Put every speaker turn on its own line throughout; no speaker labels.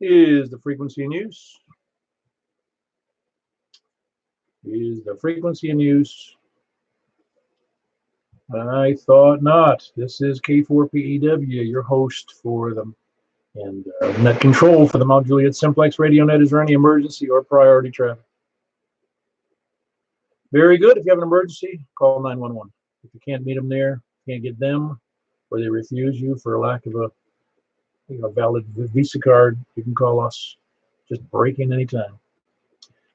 Is the frequency in use? Is the frequency in use? I thought not. This is K4PEW, your host for them, and net control for the Mount Juliet Simplex Radio Net. Is there any emergency or priority traffic? Very good. If you have an emergency, call 911. If you can't meet them there, can't get them, or they refuse you for lack of a valid Visa card, you can call us. Just break in anytime.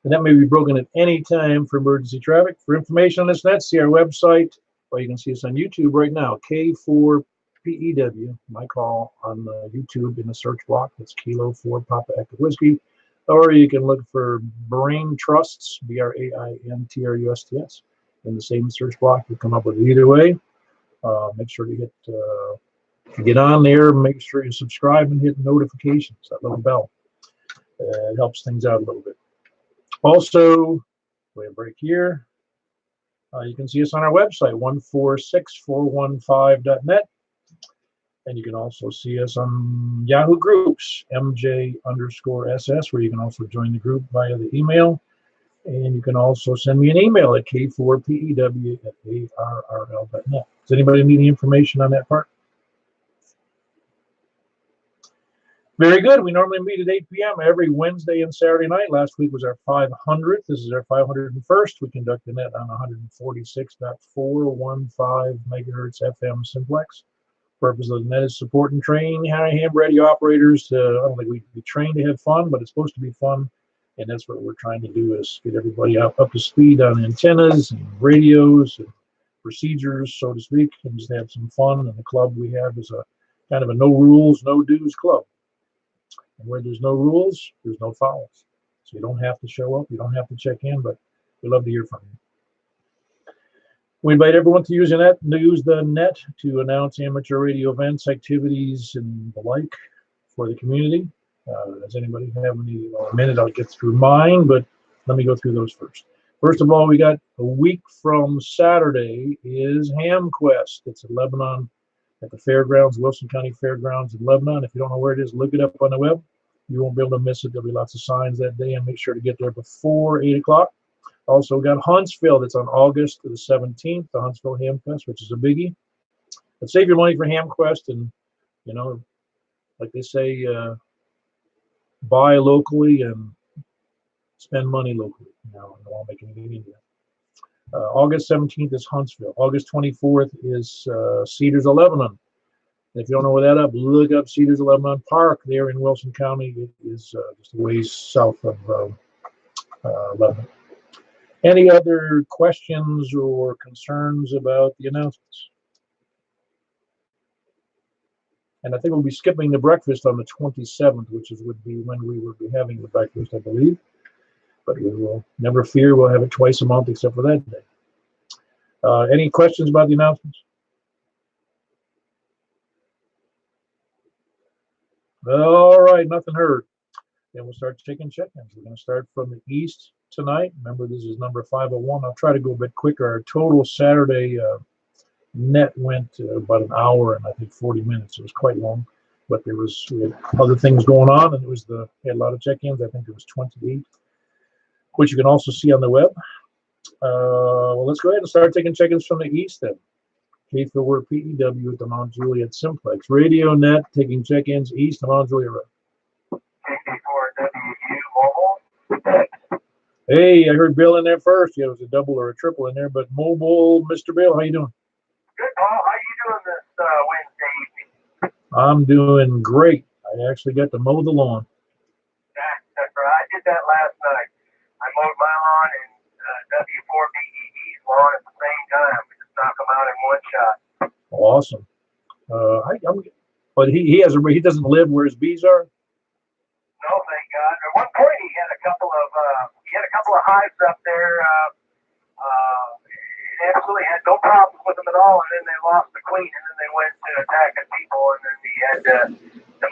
And that may be broken at any time for emergency traffic. For information on this net, see our website, or you can see us on YouTube right now, K4PEW, my call on YouTube in the search block. That's Kilo 4 Papa Echo Whiskey. Or you can look for Brain Trusts, BRAINTRUSTS, in the same search block. You'll come up with it either way. Make sure to get on there. Make sure you subscribe and hit notifications, that little bell. It helps things out a little bit. Also, we have a break here. You can see us on our website, 146415.net. And you can also see us on Yahoo Groups, MJ_SS, where you can also join the group via the email. And you can also send me an email at k4pew@arrl.net. Does anybody need any information on that part? Very good. We normally meet at 8 p.m. every Wednesday and Saturday night. Last week was our 500th. This is our 501st. We conduct the net on 146.415 megahertz FM Simplex. Purpose of the net is support and train ham radio operators. I don't think we train to have fun, but it's supposed to be fun, and that's what we're trying to do, is get everybody up to speed on antennas and radios and procedures, so to speak, and just have some fun. And the club we have is a kind of a no rules, no dues club. And where there's no rules, there's no fouls. So you don't have to show up, you don't have to check in, but we love to hear from you. We invite everyone to use the net to announce amateur radio events, activities, and the like for the community. Does anybody have any? Well, a minute, I'll get through mine, but let me go through those first. First of all, we got a week from Saturday is Ham Quest. It's in Lebanon at the fairgrounds, Wilson County Fairgrounds in Lebanon. If you don't know where it is, look it up on the web. You won't be able to miss it. There'll be lots of signs that day, and make sure to get there before 8 o'clock. Also got Huntsville. That's on August the 17th, the Huntsville Ham Quest, which is a biggie. But save your money for Ham Quest, and, like they say, buy locally and spend money locally. I don't want to make anything easier. August 17th is Huntsville. August 24th is Cedars of Lebanon. And if you don't know where that up, look up Cedars of Lebanon Park there in Wilson County. It is just a ways south of Lebanon. Any other questions or concerns about the announcements? And I think we'll be skipping the breakfast on the 27th, which would be when we will be having the breakfast, I believe. But we will never fear, we'll have it twice a month except for that day. Any questions about the announcements? All right, nothing heard. Then we'll start taking check-ins. We're going to start from the east tonight. Remember, this is number 501. I'll try to go a bit quicker. Our total Saturday net went about an hour and I think 40 minutes. It was quite long, but we had other things going on, and we had a lot of check-ins. I think it was 28, which you can also see on the web. Well, let's go ahead and start taking check-ins from the east then. K4PEW at the Mount Juliet Simplex Radio Net, taking check-ins east of Mount Juliet Road.
K4WU Mobile.
Hey, I heard Bill in there first. Yeah, it was a double or a triple in there, but mobile, Mr. Bill, how you doing?
Good, Paul. How you doing this Wednesday evening?
I'm doing great. I actually got to mow the lawn.
That's right. I did that last night. I mowed my lawn and W4BEE's lawn at the same time. We just knock them out in one shot.
Awesome. But he doesn't live where his bees are.
No, thank God. At one point, he had a couple of hives up there. He absolutely had no problems with them at all, and then they lost the queen, and then they went to attacking people, and then he had to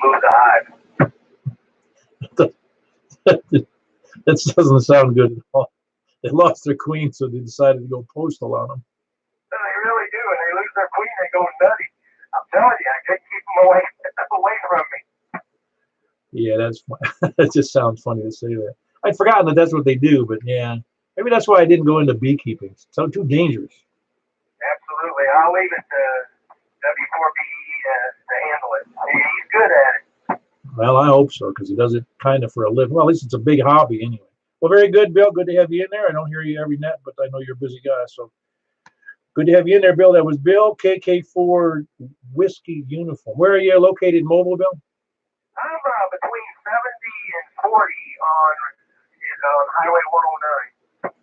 move the hive.
That doesn't sound good at all. They lost their queen, so they decided to go postal on them.
They really do, and they lose their queen. go nutty. I'm telling you, I couldn't keep them away away from me.
Yeah, that's that just sounds funny to say that. I'd forgotten that that's what they do, but yeah, maybe that's why I didn't go into beekeeping. So too dangerous.
Absolutely. I'll leave it to W4BE to handle it. He's good at it.
Well, I hope so because he does it kind of for a living. Well, at least it's a big hobby anyway. Well, very good, Bill. Good to have you in there. I don't hear you every net, but I know you're a busy guy, so good to have you in there, Bill. That was Bill, KK4 Whiskey Uniform. Where are you located in Mobile, Bill?
I'm between 70 and 40 on Highway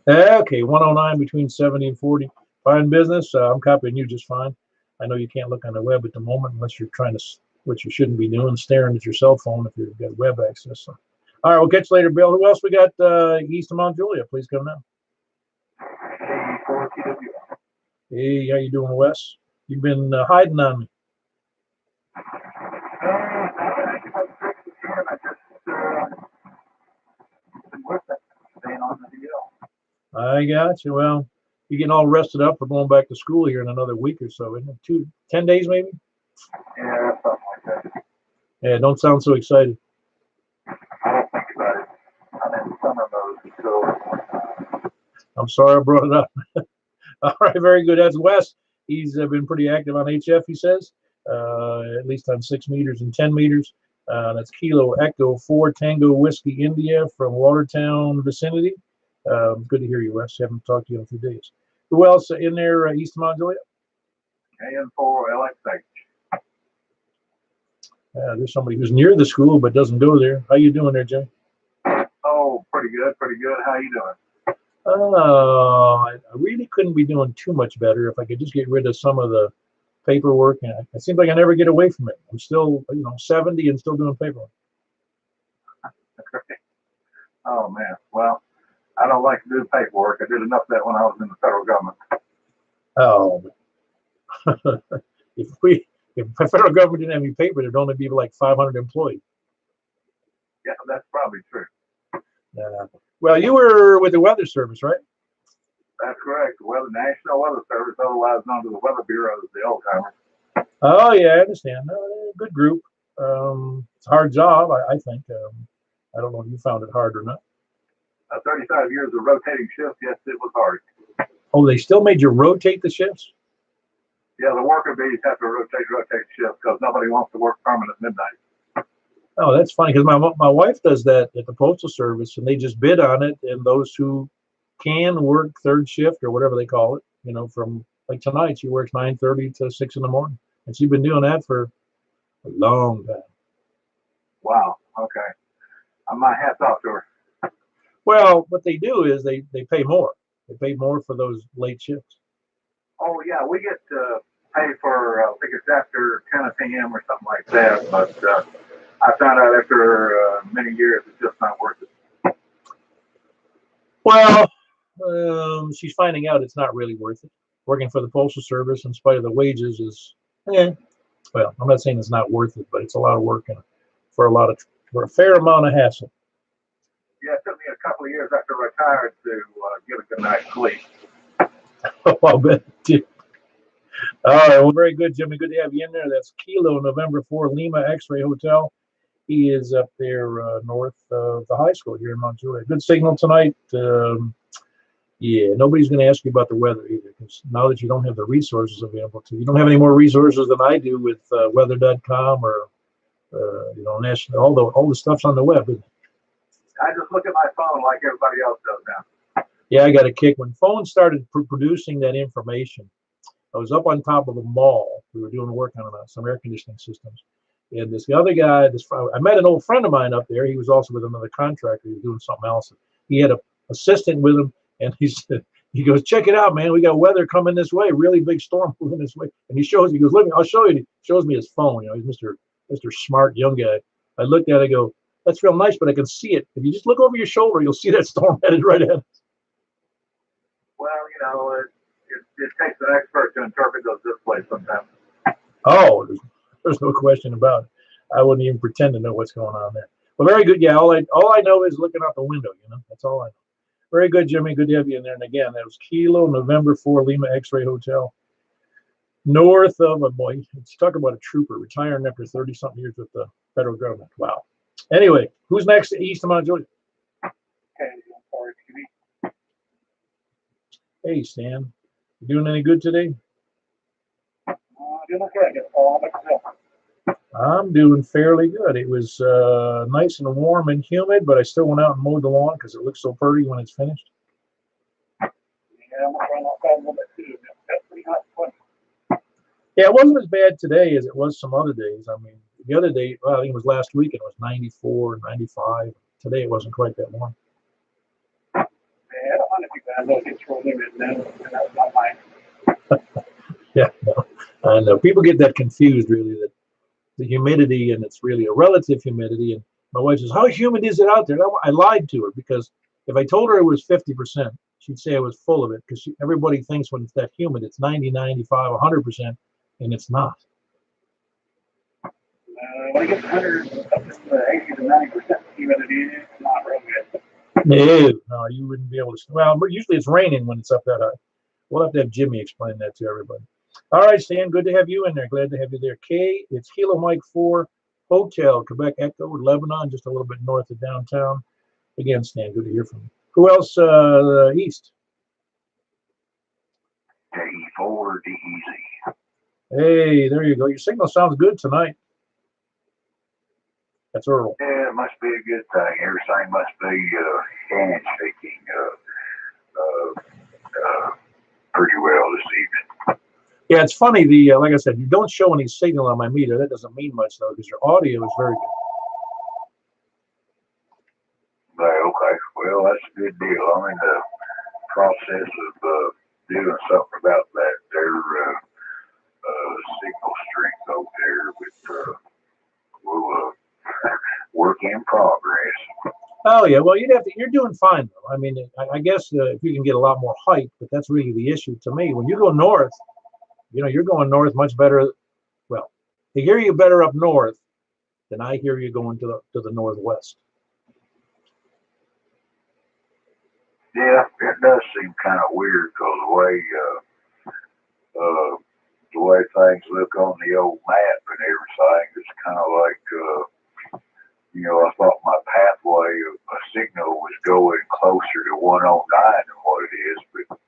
109.
Okay, 109 between 70 and 40. Fine business. I'm copying you just fine. I know you can't look on the web at the moment unless you're trying to, which you shouldn't be doing, staring at your cell phone if you've got web access. So. All right, we'll catch you later, Bill. Who else we got east of Mount Juliet? Please come now. Hey, how you doing, Wes? You've been hiding on me. I got you. Well, you're getting all rested up for going back to school here in another week or so, isn't it? 10 days maybe?
Yeah, something like that.
Yeah, don't sound so excited.
I don't think about it. I'm in summer mode, so.
I'm sorry I brought it up. All right, very good. That's Wes. He's been pretty active on HF, he says, at least on 6 meters and 10 meters. That's Kilo Echo 4 Tango Whiskey India from Watertown vicinity. Good to hear you, Wes. Haven't talked to you in a few days. Who else in there east of Mount Juliet?
AN4 LXH.
There's somebody who's near the school but doesn't go there. How you doing there, Jim?
Oh, pretty good, pretty good. How you doing?
I really couldn't be doing too much better if I could just get rid of some of the paperwork. And it seems like I never get away from it. I'm still, 70 and still doing paperwork.
Oh, man. Well, I don't like to do paperwork. I did enough of that when I was in the federal government.
Oh, if the federal government didn't have any paper, there'd only be like 500 employees.
Yeah, that's probably true.
Well, you were with the Weather Service, right?
That's correct. The National Weather Service, otherwise known as the Weather Bureau, is the old timer.
Oh, yeah, I understand. Good group. It's a hard job, I think. I don't know if you found it hard or not.
35 years of rotating shifts, yes, it was hard.
Oh, they still made you rotate the shifts?
Yeah, the worker bees have to rotate shifts because nobody wants to work permanent midnight.
Oh, that's funny because my wife does that at the Postal Service, and they just bid on it, and those who can work third shift or whatever they call it, from like tonight, she works 9:30 to 6 in the morning, and she's been doing that for a long time.
Wow. Okay. My hat's off to her.
Well, what they do is they pay more. They pay more for those late shifts.
Oh yeah, we get paid for I think it's after 10 p.m. or something like that. But I found out after many years it's just not worth it.
Well, she's finding out it's not really worth it. Working for the Postal Service, in spite of the wages, is well, I'm not saying it's not worth it, but it's a lot of work and for a fair amount of hassle.
Yeah, it took me a couple of years after I retired to get a good night's sleep.
Oh, I'll bet it did. All right, well, very good, Jimmy. Good to have you in there. That's Kilo November 4 Lima X-Ray Hotel. He is up there north of the high school here in Mount Juliet. Good signal tonight. Yeah, nobody's going to ask you about the weather either, because now that you don't have the resources available to you, don't have any more resources than I do with weather.com or national. All the stuff's on the web, isn't it?
I just look at my phone like everybody else does now.
Yeah, I got a kick. When phones started producing that information, I was up on top of a mall. We were doing work on some air conditioning systems. And this other guy, I met an old friend of mine up there. He was also with another contractor. He was doing something else. He had an assistant with him, and he goes, check it out, man. We got weather coming this way, really big storm moving this way. And he goes, look, I'll show you. He shows me his phone. He's Mr. Smart young guy. I looked at it, I go, that's real nice, but I can see it. If you just look over your shoulder, you'll see that storm headed right at us.
Well, it takes an expert to interpret those displays sometimes.
Oh, there's no question about it. I wouldn't even pretend to know what's going on there. Well, very good. Yeah, all I know is looking out the window. That's all I know. Very good, Jimmy. Good to have you in there. And again, that was Kilo November 4 Lima X-Ray Hotel. North of a boy. Let's talk about a trooper retiring after 30-something years with the federal government. Wow. Anyway, who's next east of Mount Juliet? Hey, Stan. You doing any good today? I'm doing fairly good. It was nice and warm and humid, but I still went out and mowed the lawn because it looks so pretty when it's finished. Yeah, it wasn't as bad today as it was some other days. I mean, the other day, well, I think it was last week, it was 94 and 95. Today it wasn't quite that warm. Yeah, no, I know. People get that confused, really, that the humidity, and it's really a relative humidity. And my wife says, how humid is it out there? I lied to her because if I told her it was 50%, she'd say I was full of it because everybody thinks when it's that humid, it's 90, 95, 100%, and it's not.
When it gets 100, up in the 80 to 90% humidity, it's not real good.
No, you wouldn't be able to. Well, usually it's raining when it's up that high. We'll have to have Jimmy explain that to everybody. All right, Stan, good to have you in there. Glad to have you there. Kay, it's Kilo Mike 4 Hotel, Quebec Echo, Lebanon, just a little bit north of downtown. Again, Stan, good to hear from you. Who else east?
K4 DEZ.
Hey, there you go. Your signal sounds good tonight. That's Earl.
Yeah, it must be a good thing. Everything must be handshaking pretty well this evening.
Yeah, it's funny. Like I said, you don't show any signal on my meter. That doesn't mean much though, because your audio is very good.
Okay, well, that's a good deal. I'm in the process of doing something about that. Their signal strength over there, but we'll work in progress.
Oh yeah, well you're doing fine though. I mean, I guess if you can get a lot more height, but that's really the issue to me. When you go north, you're going north much better. Well, I hear you better up north than I hear you going to the northwest.
Yeah, it does seem kind of weird because the way things look on the old map and everything, it's kind of like I thought my pathway of a signal was going closer to 109 than what it is, but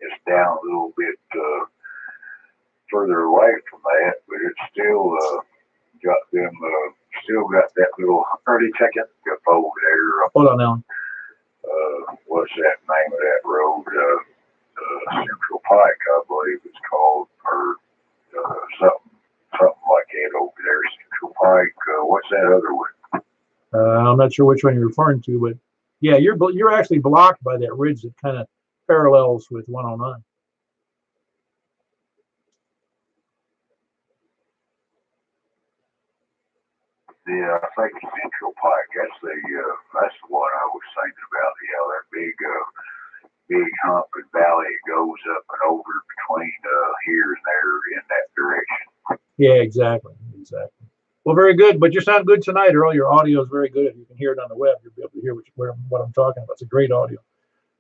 it's down a little bit further away from that. But it's still got that little early check-in over there.
Hold on now.
What's that name of that road? Central Pike, I believe it's called, or something like that over there. Central Pike. What's that other one?
I'm not sure which one you're referring to, but yeah, you're actually blocked by that ridge that kind of parallels with 109.
Yeah, I think Central Pike. That's the one I was thinking about. Yeah, that big hump and valley goes up and over between here and there in that direction.
Yeah, exactly. Well, very good. But you sound good tonight, Earl. Your audio is very good. If you can hear it on the web, you'll be able to hear what I'm talking about. It's a great audio.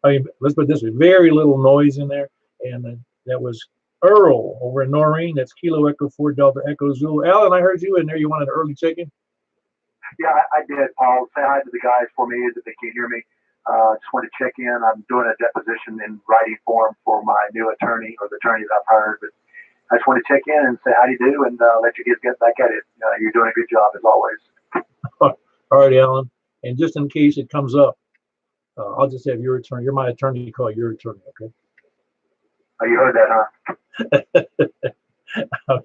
I mean, let's put it this way: very little noise in there, and that was Earl over in Noreen. That's Kilo Echo 4 Delta Echo Zulu. Alan, I heard you in there. You wanted an early check-in?
Yeah, I did, Paul. Say hi to the guys for me if they can't hear me. Just want to check in. I'm doing a deposition in writing form for my new attorney, or the attorney that I've hired. But I just want to check in and say how do you do, and let you get back at it. You're doing a good job as always.
All right, Alan. And just in case it comes up, I'll just have your attorney. You're my attorney. Call your attorney, okay?
Oh, you heard that, huh?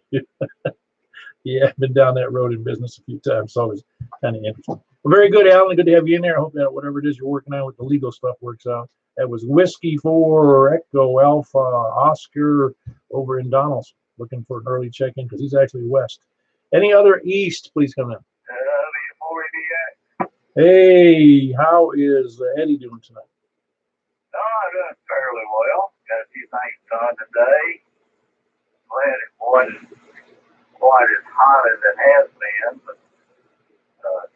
Yeah, I've been down that road in business a few times. So it's kind of interesting. Well, very good, Alan. Good to have you in there. I hope that whatever it is you're working on with the legal stuff works out. That was Whiskey 4 Echo Alpha Oscar over in Donaldson. Looking for an early check-in because he's actually west. Any other east, please come in. Hey, how is Eddie doing tonight?
I'm doing fairly well. Got a few things done today. Glad it wasn't quite as hot as it has been, but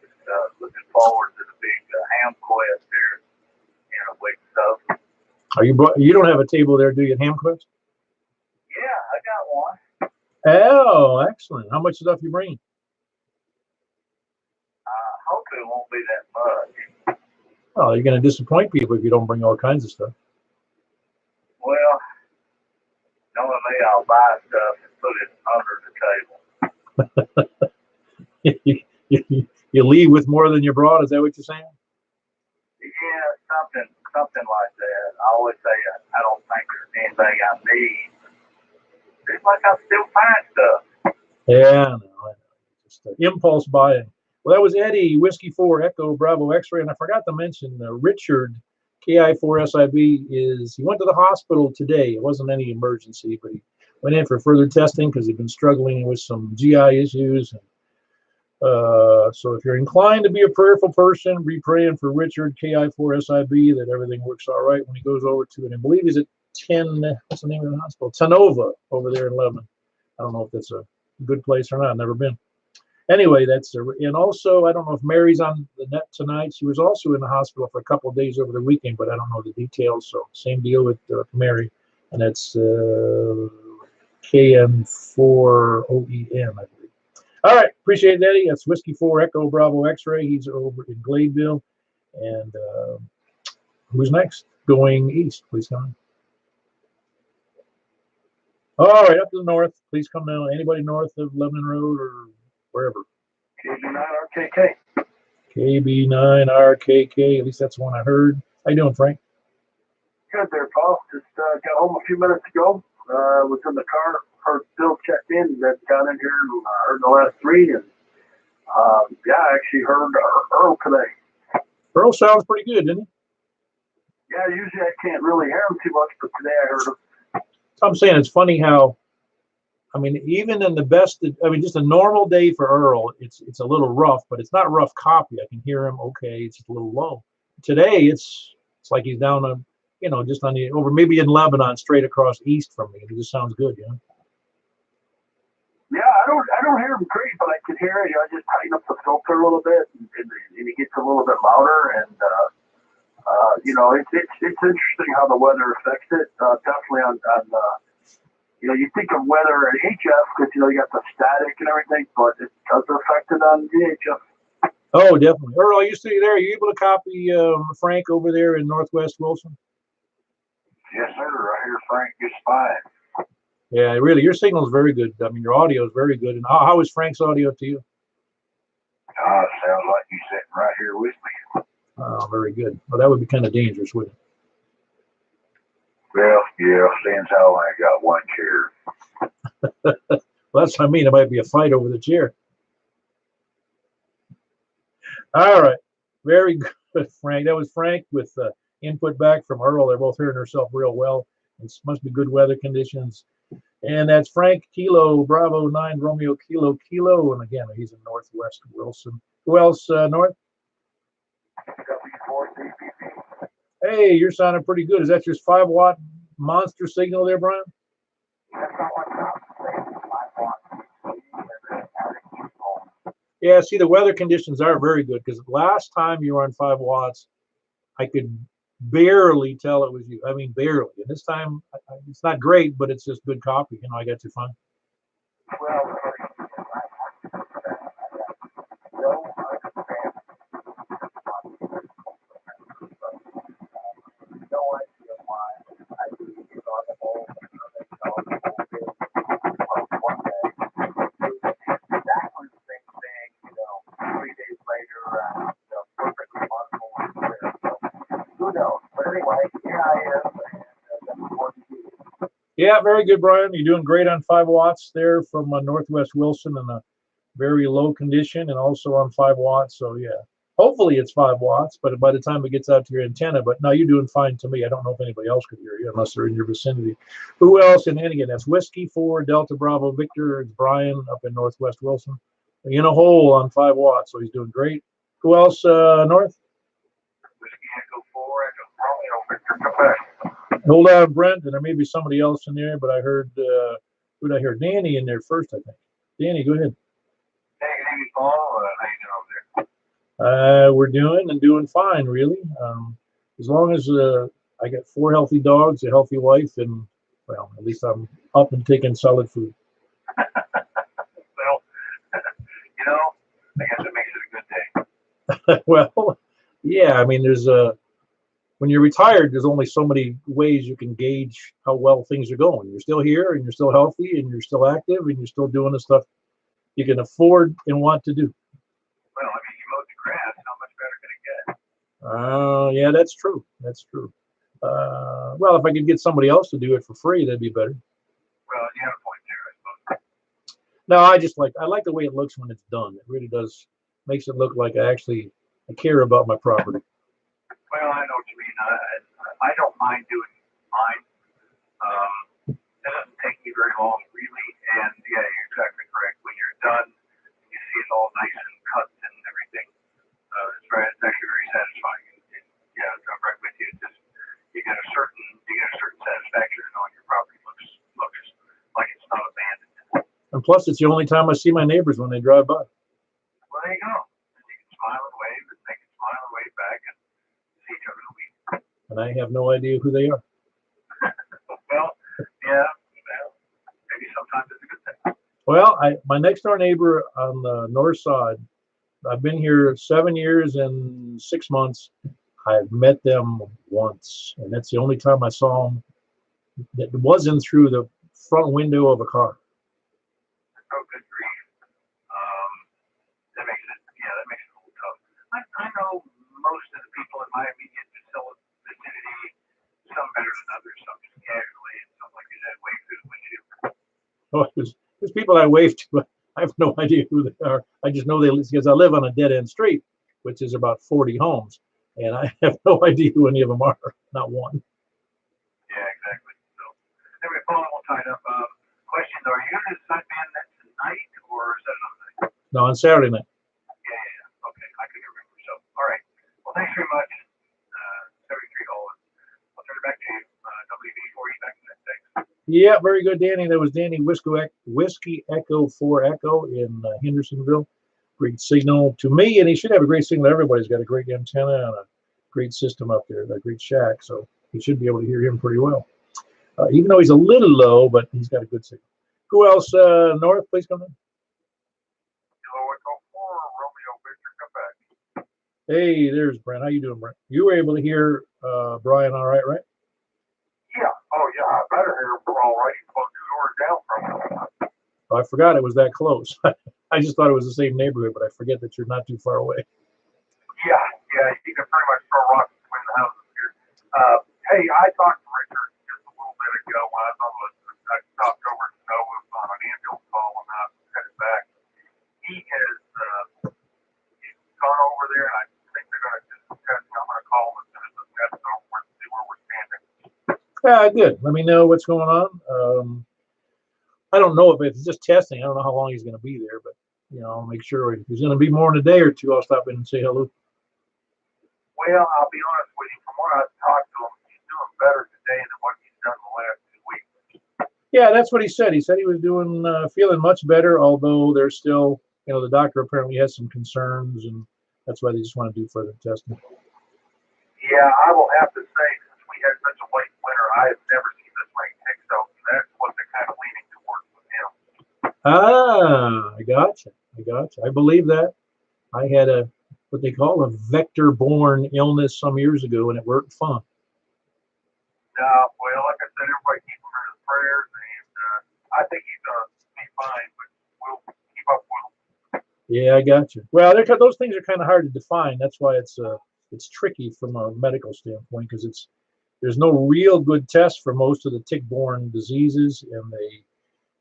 just looking forward to the big ham quest here in a week or so.
You don't have a table there, do you, at Ham Quest?
Yeah, I got one.
Oh, excellent. How much stuff you bringing?
Hopefully it won't be that much.
Oh, you're going to disappoint people if you don't bring all kinds of stuff.
Well, knowing me, I'll buy stuff and put it under the table.
You leave with more than you brought. Is that what you're saying?
Yeah, something like that. I always say I don't think there's anything I need. It's like I still find stuff.
Yeah, I know. Just impulse buying. Well, that was Eddie, Whiskey 4, Echo, Bravo, X-ray, and I forgot to mention Richard, KI4SIB, he went to the hospital today. It wasn't any emergency, but he went in for further testing because he'd been struggling with some GI issues. And, so if you're inclined to be a prayerful person, be praying for Richard, KI4SIB, that everything works all right when he goes over to it. I believe he's at 10, what's the name of the hospital? Tenova over there in Lebanon. I don't know if that's a good place or not. I've never been. Anyway, that's and also I don't know if Mary's on the net tonight. She was also in the hospital for a couple of days over the weekend, but I don't know the details. So same deal with Mary, and that's KM4OEM, I believe. All right, appreciate that, Eddie. That's Whiskey 4 Echo Bravo X-ray. He's over in Gladeville, and who's next? Going east, please come in. All right, up to the north. Please come down. Anybody north of Lebanon Road or wherever.
KB9RKK.
KB9RKK. At least that's the one I heard. How you doing, Frank?
Good there, Paul. Just got home a few minutes ago. Was in the car. Heard Bill checked in. That got in here and heard the last three. And yeah, I actually heard Earl today.
Earl sounds pretty good, didn't he?
Yeah, usually I can't really hear him too much, but today I heard him.
So I'm saying it's funny how, I mean, even in the best, I mean, just a normal day for Earl, it's a little rough, but it's not rough copy. I can hear him okay. It's just a little low. Today, it's like he's down on, you know, just on the over maybe in Lebanon, straight across east from me. It just sounds good, you know.
Yeah, I don't hear him great, but I can hear it. You know, I just tighten up the filter a little bit, and it gets a little bit louder. And you know, it's interesting how the weather affects it. Definitely on you know, you think of weather at HF because, you know, you got the static and everything, but it does affect it on VHF.
Oh, definitely. Earl, are you still there? Are you able to copy Frank over there in Northwest Wilson?
Yes, sir. I hear Frank just fine.
Yeah, really, your signal is very good. I mean, your audio is very good. And how is Frank's audio to you?
It sounds like he's sitting right here with me.
Oh, very good. Well, that would be kind of dangerous, wouldn't it?
Well, yeah, seeing how I got one chair.
Well, that's what I mean. It might be a fight over the chair. All right. Very good, Frank. That was Frank with input back from Earl. They're both hearing herself real well. It must be good weather conditions. And that's Frank Kilo, Bravo 9, Romeo Kilo, Kilo. And again, he's in Northwest Wilson. Who else, North? Hey, you're sounding pretty good. Is that your 5-watt monster signal there, Brian? Yeah, see, the weather conditions are very good because last time you were on 5 watts, I could barely tell it was you. I mean, barely. And this time, it's not great, but it's just good copy. You know, I got you fine.
Well,
Yeah, very good, Brian. You're doing great on 5 watts there from Northwest Wilson in a very low condition and also on 5 watts. So, yeah, hopefully it's 5 watts, but by the time it gets out to your antenna, but no, you're doing fine to me. I don't know if anybody else could hear you unless they're in your vicinity. Who else? And again, that's Whiskey 4, Delta Bravo Victor. It's Brian up in Northwest Wilson in a hole on 5 watts. So he's doing great. Who else, North?
Whiskey Echo 4, Echo Romeo Victor Quebec.
Hold on, Brent, and there may be somebody else in there, but I heard, who did I hear? Danny in there first, I think. Danny, go ahead.
Hey, Paul. How you doing over there?
We're doing fine, really. As long as I got 4 healthy dogs, a healthy wife, and, well, at least I'm up and taking solid food.
Well, you know, I guess it makes it a good day.
Well, yeah, I mean, there's when you're retired, there's only so many ways you can gauge how well things are going. You're still here, and you're still healthy, and you're still active, and you're still doing the stuff you can afford and want to do.
Well, I mean, you mowed the grass. How much better can it get?
Yeah, that's true. That's true. Well, if I could get somebody else to do it for free, that'd be better.
Well, you have a point there, I suppose.
No, I like the way it looks when it's done. It really does makes it look like I care about my property.
Well, I know what you mean. I don't mind doing mine. It doesn't take me very long, really. And yeah, you're exactly correct. When you're done, you see it all nice and cut and everything. It's actually very satisfying. And yeah, I'm right with you. It's just you get a certain satisfaction in knowing your property looks like it's not abandoned.
And plus, it's the only time I see my neighbors when they drive by.
Well, there you go. And you can smile and wave, and they can smile and wave back, and see each other in a week.
And I have no idea who they are.
Well, yeah. Well, maybe sometimes it's a good thing.
Well, my next door neighbor on the north side, I've been here 7 years and 6 months. I've met them once, and that's the only time I saw them. That wasn't through the front window of a car.
Oh, good grief. That makes it a little tough. I know most of the people in my immediate vicinity, some better than others, some just casually, and some like you said, wave through the windshield.
Oh, there's people I wave to, but I have no idea who they are. I just know because I live on a dead-end street, which is about 40 homes, and I have no idea who any of them are, not one.
Yeah, exactly. So, anyway, Paul, we'll tie it up. Question, are you going to Sunman that tonight, or is that another night?
No, on Saturday night.
Yeah. Okay, I couldn't remember. So, all right. Well, thanks very much. 73 Holland. I'll turn it back to you. WB4E back in that thanks.
Yeah, very good, Danny. That was Danny Whiskey Echo 4 Echo in Hendersonville. Great signal to me, and he should have a great signal. Everybody's got a great antenna and a great system up there, a great shack, so you should be able to hear him pretty well. Even though he's a little low, but he's got a good signal. Who else? North, please come in.
Kilo Echo 4, Romeo Victor, come back.
Hey, there's Brent. How you doing, Brent? You were able to hear Brian all right?
Yeah. Oh, yeah. I better hear him all right. He's about 2 doors down from him.
Oh, I forgot it was that close. I just thought it was the same neighborhood, but I forget that you're not too far away.
Yeah. You can pretty much throw rocks between the houses here. Hey, I talked to Richard just a little bit ago when I stopped over to Nova on an ambulance call when I was headed back. He has gone over there, and I think they're going to just test me. I'm going to call him as soon as the test is over and see where we're standing.
Yeah, good. Let me know what's going on. I don't know if it's just testing. I don't know how long he's going to be there, but I'll make sure if he's going to be more in a day or two, I'll stop in and say hello.
Well, I'll be honest with you. From what I've talked to him, he's doing better today than what he's done the last 2 weeks.
Yeah, that's what he said. He said he was feeling much better, although there's still, the doctor apparently has some concerns, and that's why they just want to do further testing.
Yeah, I will have to say, since we had such a late winter, I have never seen this many ticks out, and that's what they're kind of leaning towards with him.
Ah, I gotcha. I believe that. I had what they call a vector-borne illness some years ago, and it weren't fun.
Well, like I said, everybody keep him in his prayers, and I think he's going to be fine, but we'll keep up with him.
Yeah, I got you. Well, those things are kind of hard to define. That's why it's tricky from a medical standpoint, because there's no real good test for most of the tick-borne diseases, and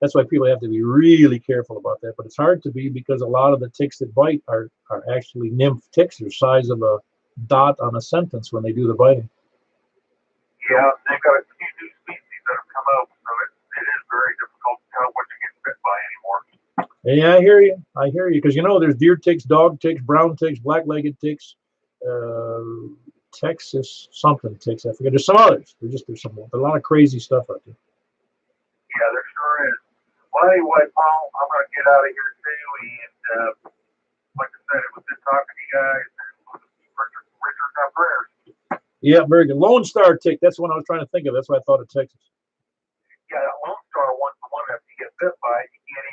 that's why people have to be really careful about that. But it's hard to be because a lot of the ticks that bite are actually nymph ticks. They're size of a dot on a sentence when they do the biting.
Yeah, they've got a few new species that have come out, so it is very difficult to tell what you're getting bit by anymore.
Yeah, I hear you. Because there's deer ticks, dog ticks, brown ticks, black-legged ticks, Texas something ticks. I forget. There's some others. There's a lot of crazy stuff out there.
Yeah, there sure is. Well, anyway, Paul, I'm going to get out of here too, and like I said, it was good talking to you guys, and Richard's our prayers.
Yeah, very good. Lone Star tick. That's the one I was trying to think of. That's why I thought of Texas.
Yeah, that Lone Star one's the one that if you get bit by it, you can't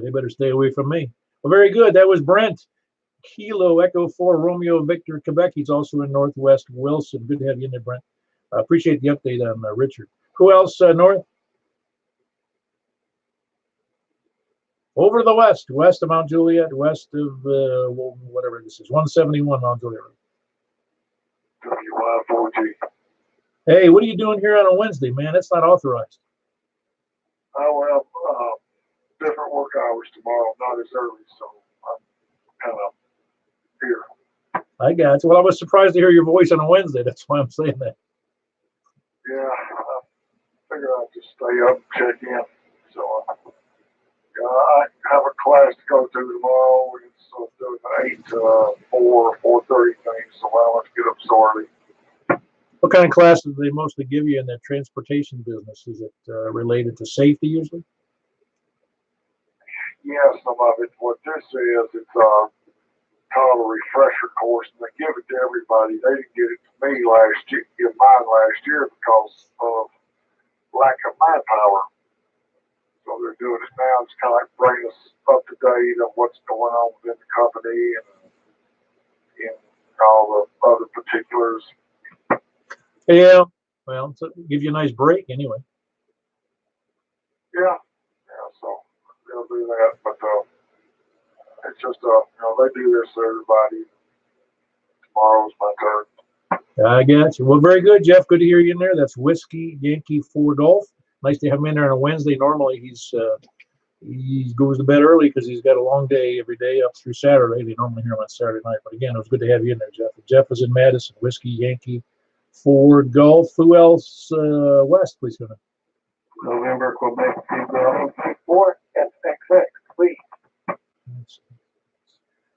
Boy, they better stay away from me. Well, very good. That was Brent. Kilo Echo 4 Romeo Victor Quebec. He's also in Northwest Wilson. Good to have you in there, Brent. Appreciate the update on Richard. Who else, North? Over to the west of Mount Juliet, west of whatever this is, 171 Mount Juliet.
WY4G.
Hey, what are you doing here on a Wednesday, man? That's not authorized.
Oh, well, different work hours tomorrow, not as early, so I'm kind of here.
I got you. Well, I was surprised to hear your voice on a Wednesday. That's why I'm saying that.
Yeah, I figure I'll just stay up and check in. So, I have a class to go to tomorrow. It's doing an 8 to 4, 4:30 thing, so I don't have to get up so early.
What kind of classes do they mostly give you in that transportation business? Is it related to safety usually?
Yeah, some of it. What this is, it's kind of a refresher course, and they give it to everybody. They didn't give it to me mine last year because of lack of manpower. So they're doing it now. It's kind of like bringing us up to date on what's going on within the company and all the other particulars.
Yeah. Well, so give you a nice break anyway.
Yeah. So they'll do that, but it's just they do this to everybody. Tomorrow's my turn.
I got you. Well, very good, Jeff. Good to hear you in there. That's Whiskey Yankee 4 Golf. Nice to have him in there on a Wednesday. Normally he goes to bed early because he's got a long day every day up through Saturday. They normally hear him on Saturday night. But again, it was good to have you in there, Jeff. Jeff is in Madison. Whiskey Yankee 4 Golf. Who else? West, please go ahead.
November, Quebec, 4 SXX, please.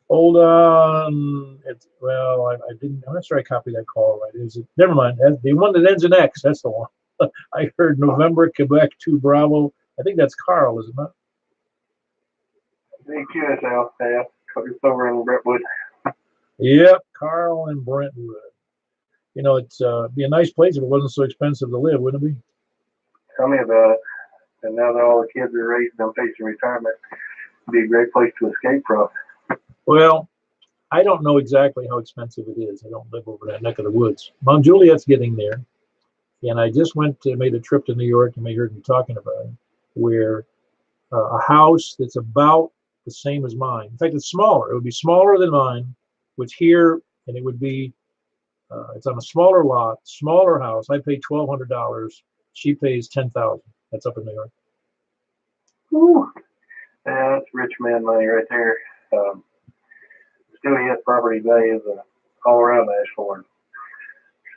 Hold on. I didn't. I'm not sure I copied that call right. Is it? Never mind. The one that ends in X. That's the one. I heard November, Quebec 2 Bravo. I think that's Carl, is it not?
The QSL, yeah. It's over in Brentwood.
Yep, Carl and Brentwood. It's be a nice place if it wasn't so expensive to live, wouldn't it be?
Tell me about it. And now that all the kids are raised and facing retirement, it'd be a great place to escape from.
Well, I don't know exactly how expensive it is. I don't live over that neck of the woods. Mount Juliet's getting there. And I just made a trip to New York, you may heard me talking about it, where a house that's about the same as mine. In fact, it's smaller. It would be smaller than mine, which here, and it would be, it's on a smaller lot, smaller house. I pay $1,200. She pays $10,000. That's up in New York.
Whew. Yeah, that's rich man money right there. Juliet property value is all around Ashford.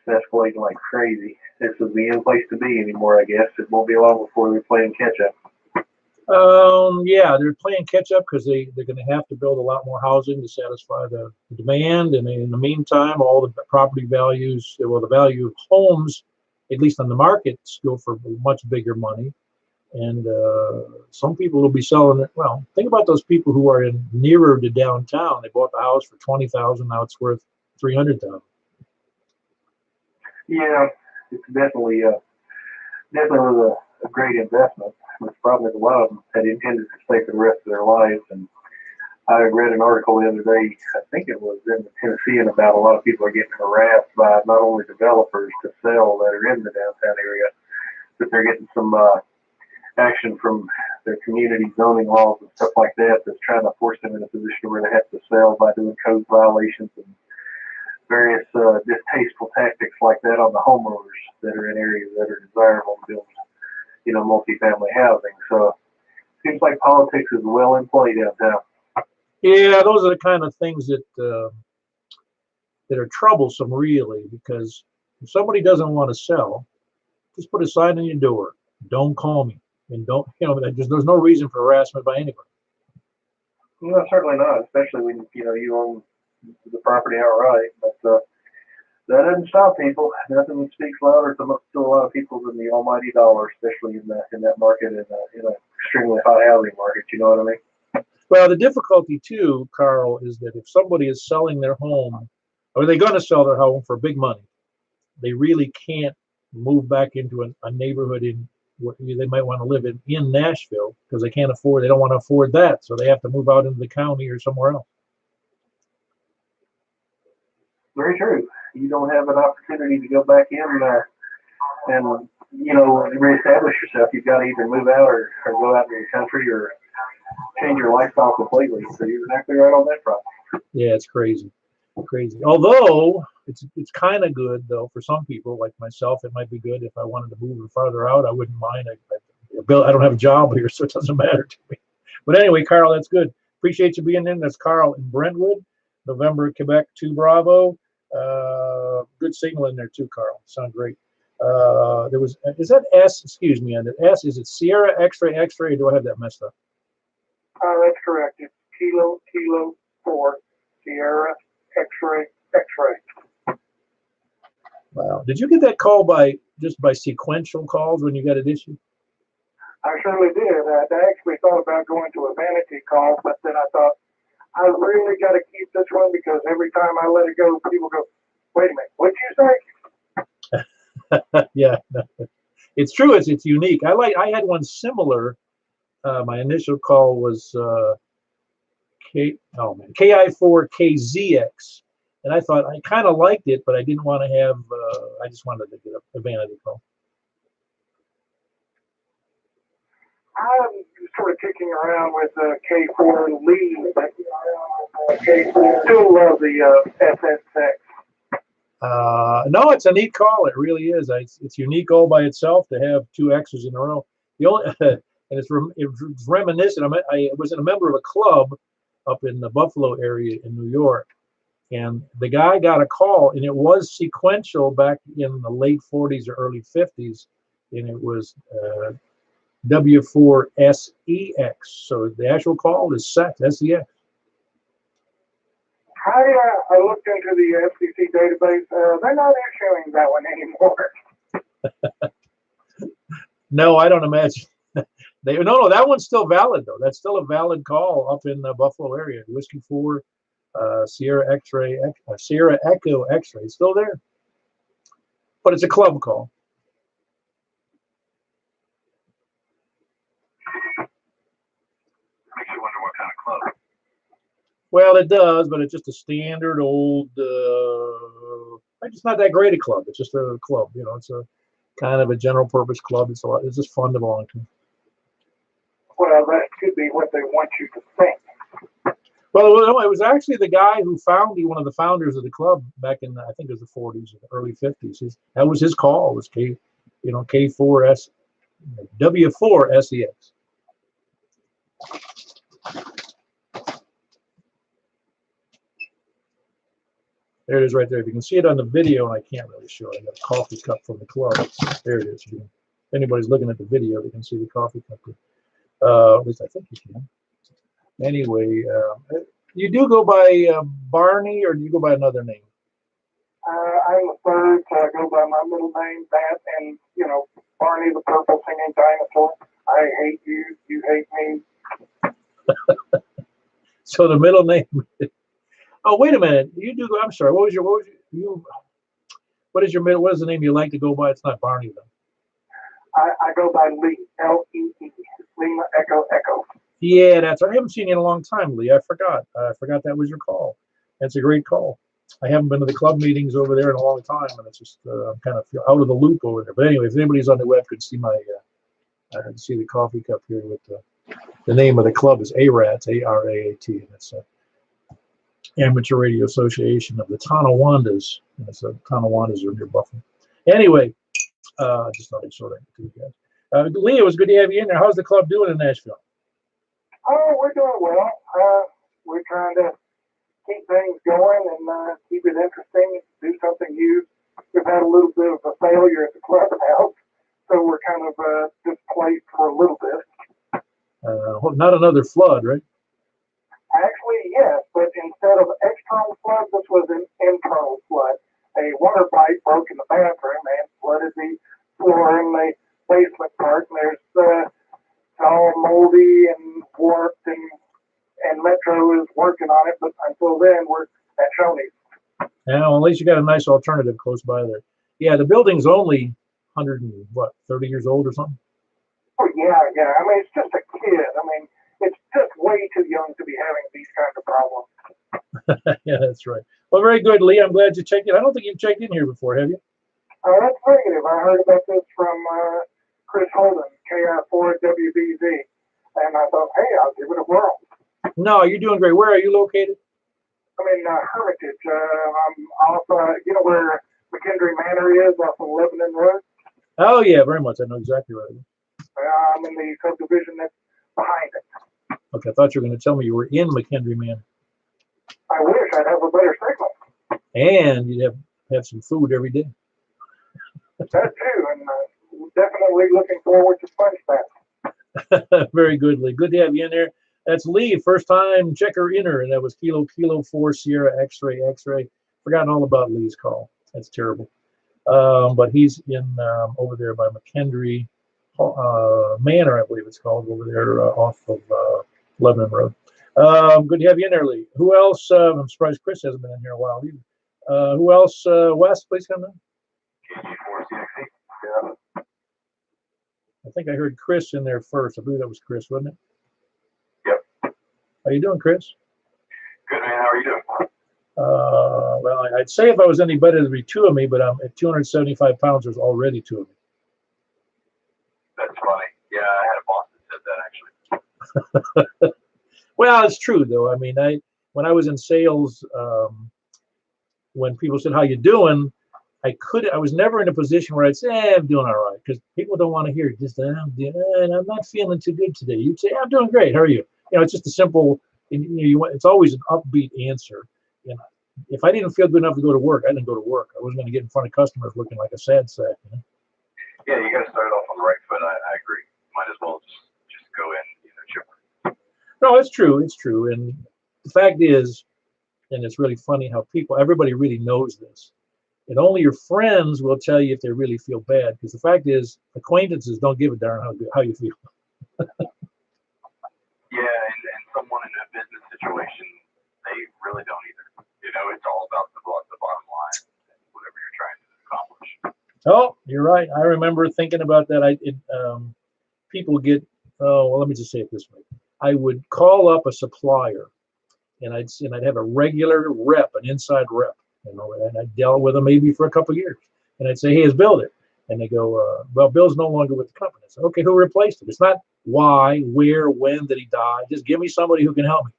It's escalating like crazy. This is the end place to be anymore, I guess. It won't be long before they're playing catch up.
Yeah, they're playing catch up because they're going to have to build a lot more housing to satisfy the demand. And in the meantime, all the property values, the value of homes, at least on the markets, go for much bigger money. And some people will be selling it. Well, think about those people who are nearer to downtown. They bought the house for $20,000. Now it's worth $300,000.
Yeah, it's definitely was a great investment. The problem is a lot of them had intended to stay for the rest of their lives. And I read an article the other day, I think it was in Tennessee, and about a lot of people are getting harassed by not only developers to sell that are in the downtown area, but they're getting some action from their community zoning laws and stuff like that that's trying to force them in a position where they have to sell by doing code violations and various distasteful tactics like that on the homeowners that are in areas that are desirable to build, multifamily housing. So it seems like politics is well in play downtown.
Yeah, those are the kind of things that are troublesome, really, because if somebody doesn't want to sell, just put a sign on your door: "Don't call me," and don't. There's no reason for harassment by anybody.
No, certainly not, especially when you own the property outright. But that doesn't stop people. Nothing speaks louder to a lot of people than the almighty dollar, especially in that market, in an extremely hot housing market. You know what I mean?
Well, the difficulty too, Carl, is that if somebody is selling their home, or they're going to sell their home for big money, they really can't move back into a neighborhood in they might want to live in Nashville because they can't afford, they don't want to afford that. So they have to move out into the county or somewhere else.
Very true. You don't have an opportunity to go back in and you know, reestablish yourself. You've got to either move out or go out in the country or change your lifestyle completely. So you're exactly right on that front.
Yeah, it's crazy. Crazy. Although it's kind of good though for some people like myself. It might be good if I wanted to move farther out. I wouldn't mind. I don't have a job here, so it doesn't matter to me. But anyway, Carl, that's good. Appreciate you being in. That's Carl in Brentwood, November, Quebec 2 Bravo. Good signal in there too, Carl. Sound great. There was, is that S? Excuse me, and the S, is it Sierra X-ray X-ray? Or do I have that messed up?
That's correct. It's Kilo 4 Sierra X-ray X-ray.
Wow. Did you get that call by sequential calls when you got it issued?
I surely did. I actually thought about going to a vanity call, but then I thought I really got to keep this one because every time I let it go, people go, "Wait a minute, what'd you say?"
Yeah, it's true. It's unique. I had one similar. My initial call was KI4KZX, and I thought I kind of liked it, but I didn't want to have. I just wanted to get a vanity call.
I'm sort of kicking around with K4 lead, but K4 still love the SSX.
No, it's a neat call. It really is. It's unique all by itself to have two X's in a row. The only and it's reminiscent. I was a member of a club up in the Buffalo area in New York, and the guy got a call, and it was sequential back in the late 40s or early 50s, and it was W4SEX. So the actual call is SEX, SEX.
I looked into the FCC database. They're not issuing that one anymore.
No, I don't imagine. No, that one's still valid though. That's still a valid call up in the Buffalo area. Whiskey 4, Sierra X-ray, Sierra Echo X-ray. It's still there, but it's a club call.
Makes you wonder what kind of club.
Well, it does, but it's just a standard old. It's not that great a club. It's just a club. You know, it's a kind of a general purpose club. It's just fun to belong to.
Well, that could be what they want you to think.
Well, it was actually the guy who one of the founders of the club back in, I think it was the 40s or the early 50s. That was his call. Was K4S, W4SEX. There it is right there. If you can see it on the video, and I can't really show it. I got a coffee cup from the club. There it is. If anybody's looking at the video, they can see the coffee cup. At least I think you can. Anyway, you do go by Barney, or do you go by another name?
I'm preferred to go by my middle name, that, and, Barney the purple singing dinosaur. I hate you, you hate me.
So the middle name. Oh, wait a minute. You do. I'm sorry. What is the name you like to go by? It's not Barney though.
I go by Lee, L-E-E, Lima Echo Echo.
Yeah, I haven't seen you in a long time, Lee. I forgot that was your call. That's a great call. I haven't been to the club meetings over there in a long time, and it's just I'm kind of out of the loop over there. But anyway, if anybody's on the web could see see the coffee cup here with the name of the club is ARAT, A-R-A-A-T, and it's Amateur Radio Association of the Tonawondas. And it's Tonawandas are near Buffalo. Anyway, just thought I'd show that to you guys. Lee, it was good to have you in there. How's the club doing in Nashville?
Oh, we're doing well. We're trying to keep things going and keep it interesting, do something new. We've had a little bit of a failure at the clubhouse, so we're kind of displaced for a little bit.
Not another flood, right?
Actually, yes, but instead of external flood, this was an internal flood. A water pipe broke in the bathroom and flooded the floor in the basement part, and it's all moldy and warped, and Metro is working on it, but until then, we're at Shoney's.
Yeah, well, at least you got a nice alternative close by there. Yeah, the building's only 30 years old or something?
Oh yeah, yeah. I mean, it's just a kid. I mean, it's just way too young to be having these kinds of problems.
Yeah, that's right. Well, very good, Lee. I'm glad you checked in. I don't think you've checked in here before, have you?
That's negative. I heard about this from Chris Holden, KI4WBZ, and I thought, hey, I'll give it a whirl.
No, you're doing great. Where are you located?
I'm in Hermitage. I'm off, you know where McKendree Manor is, off of Lebanon Road.
Oh, yeah, very much. I know exactly where it is.
I'm in the subdivision that's behind it.
Okay, I thought you were going to tell me you were in McKendree Manor.
I wish I'd have a better signal.
And you'd have some food every day.
That too, and definitely looking forward to Sponge Bath.
Very good, Lee. Good to have you in there. That's Lee, first time checker inner, and that was Kilo 4 Sierra X-ray X-ray. Forgotten all about Lee's call. That's terrible. But he's in over there by McKendree Manor, I believe it's called, over there off of Lebanon Road. Good to have you in there, Lee. Who else? I'm surprised Chris hasn't been in here a while either. Who else? Wes, please come in.
KG4CXE.
I think I heard Chris in there first. I believe that was Chris, wasn't it?
Yep.
How you doing, Chris?
Good, man. How are you doing?
Well, I'd say if I was any better, there'd be two of me, but I'm at 275 pounds. There's already two of me.
That's funny. Yeah, I had a boss that said that actually.
Well, it's true though. I mean, when I was in sales, when people said, "How you doing?" I was never in a position where I'd say, I'm doing all right, because people don't want to hear it. Just, I'm not feeling too good today. You'd say, I'm doing great. How are you? You know, it's just a simple, it's always an upbeat answer. You know, if I didn't feel good enough to go to work, I didn't go to work. I wasn't going to get in front of customers looking like a sad sack. You know?
Yeah, you got to start off on the right foot. I agree. Might as well just go in, chipper.
No, it's true. It's true. And the fact is, and it's really funny how everybody really knows this. And only your friends will tell you if they really feel bad. Because the fact is, acquaintances don't give a darn how you feel.
Yeah, and someone in a business situation, they really don't either. It's all about the bottom line and whatever you're trying to accomplish.
Oh, you're right. I remember thinking about that. People get, well, let me just say it this way. I would call up a supplier, and I'd have a regular rep, an inside rep. And I dealt with them maybe for a couple of years. And I'd say, hey, is Bill there? And they go, well, Bill's no longer with the company. I said, okay, who replaced him? It's not why, where, when did he die? Just give me somebody who can help me.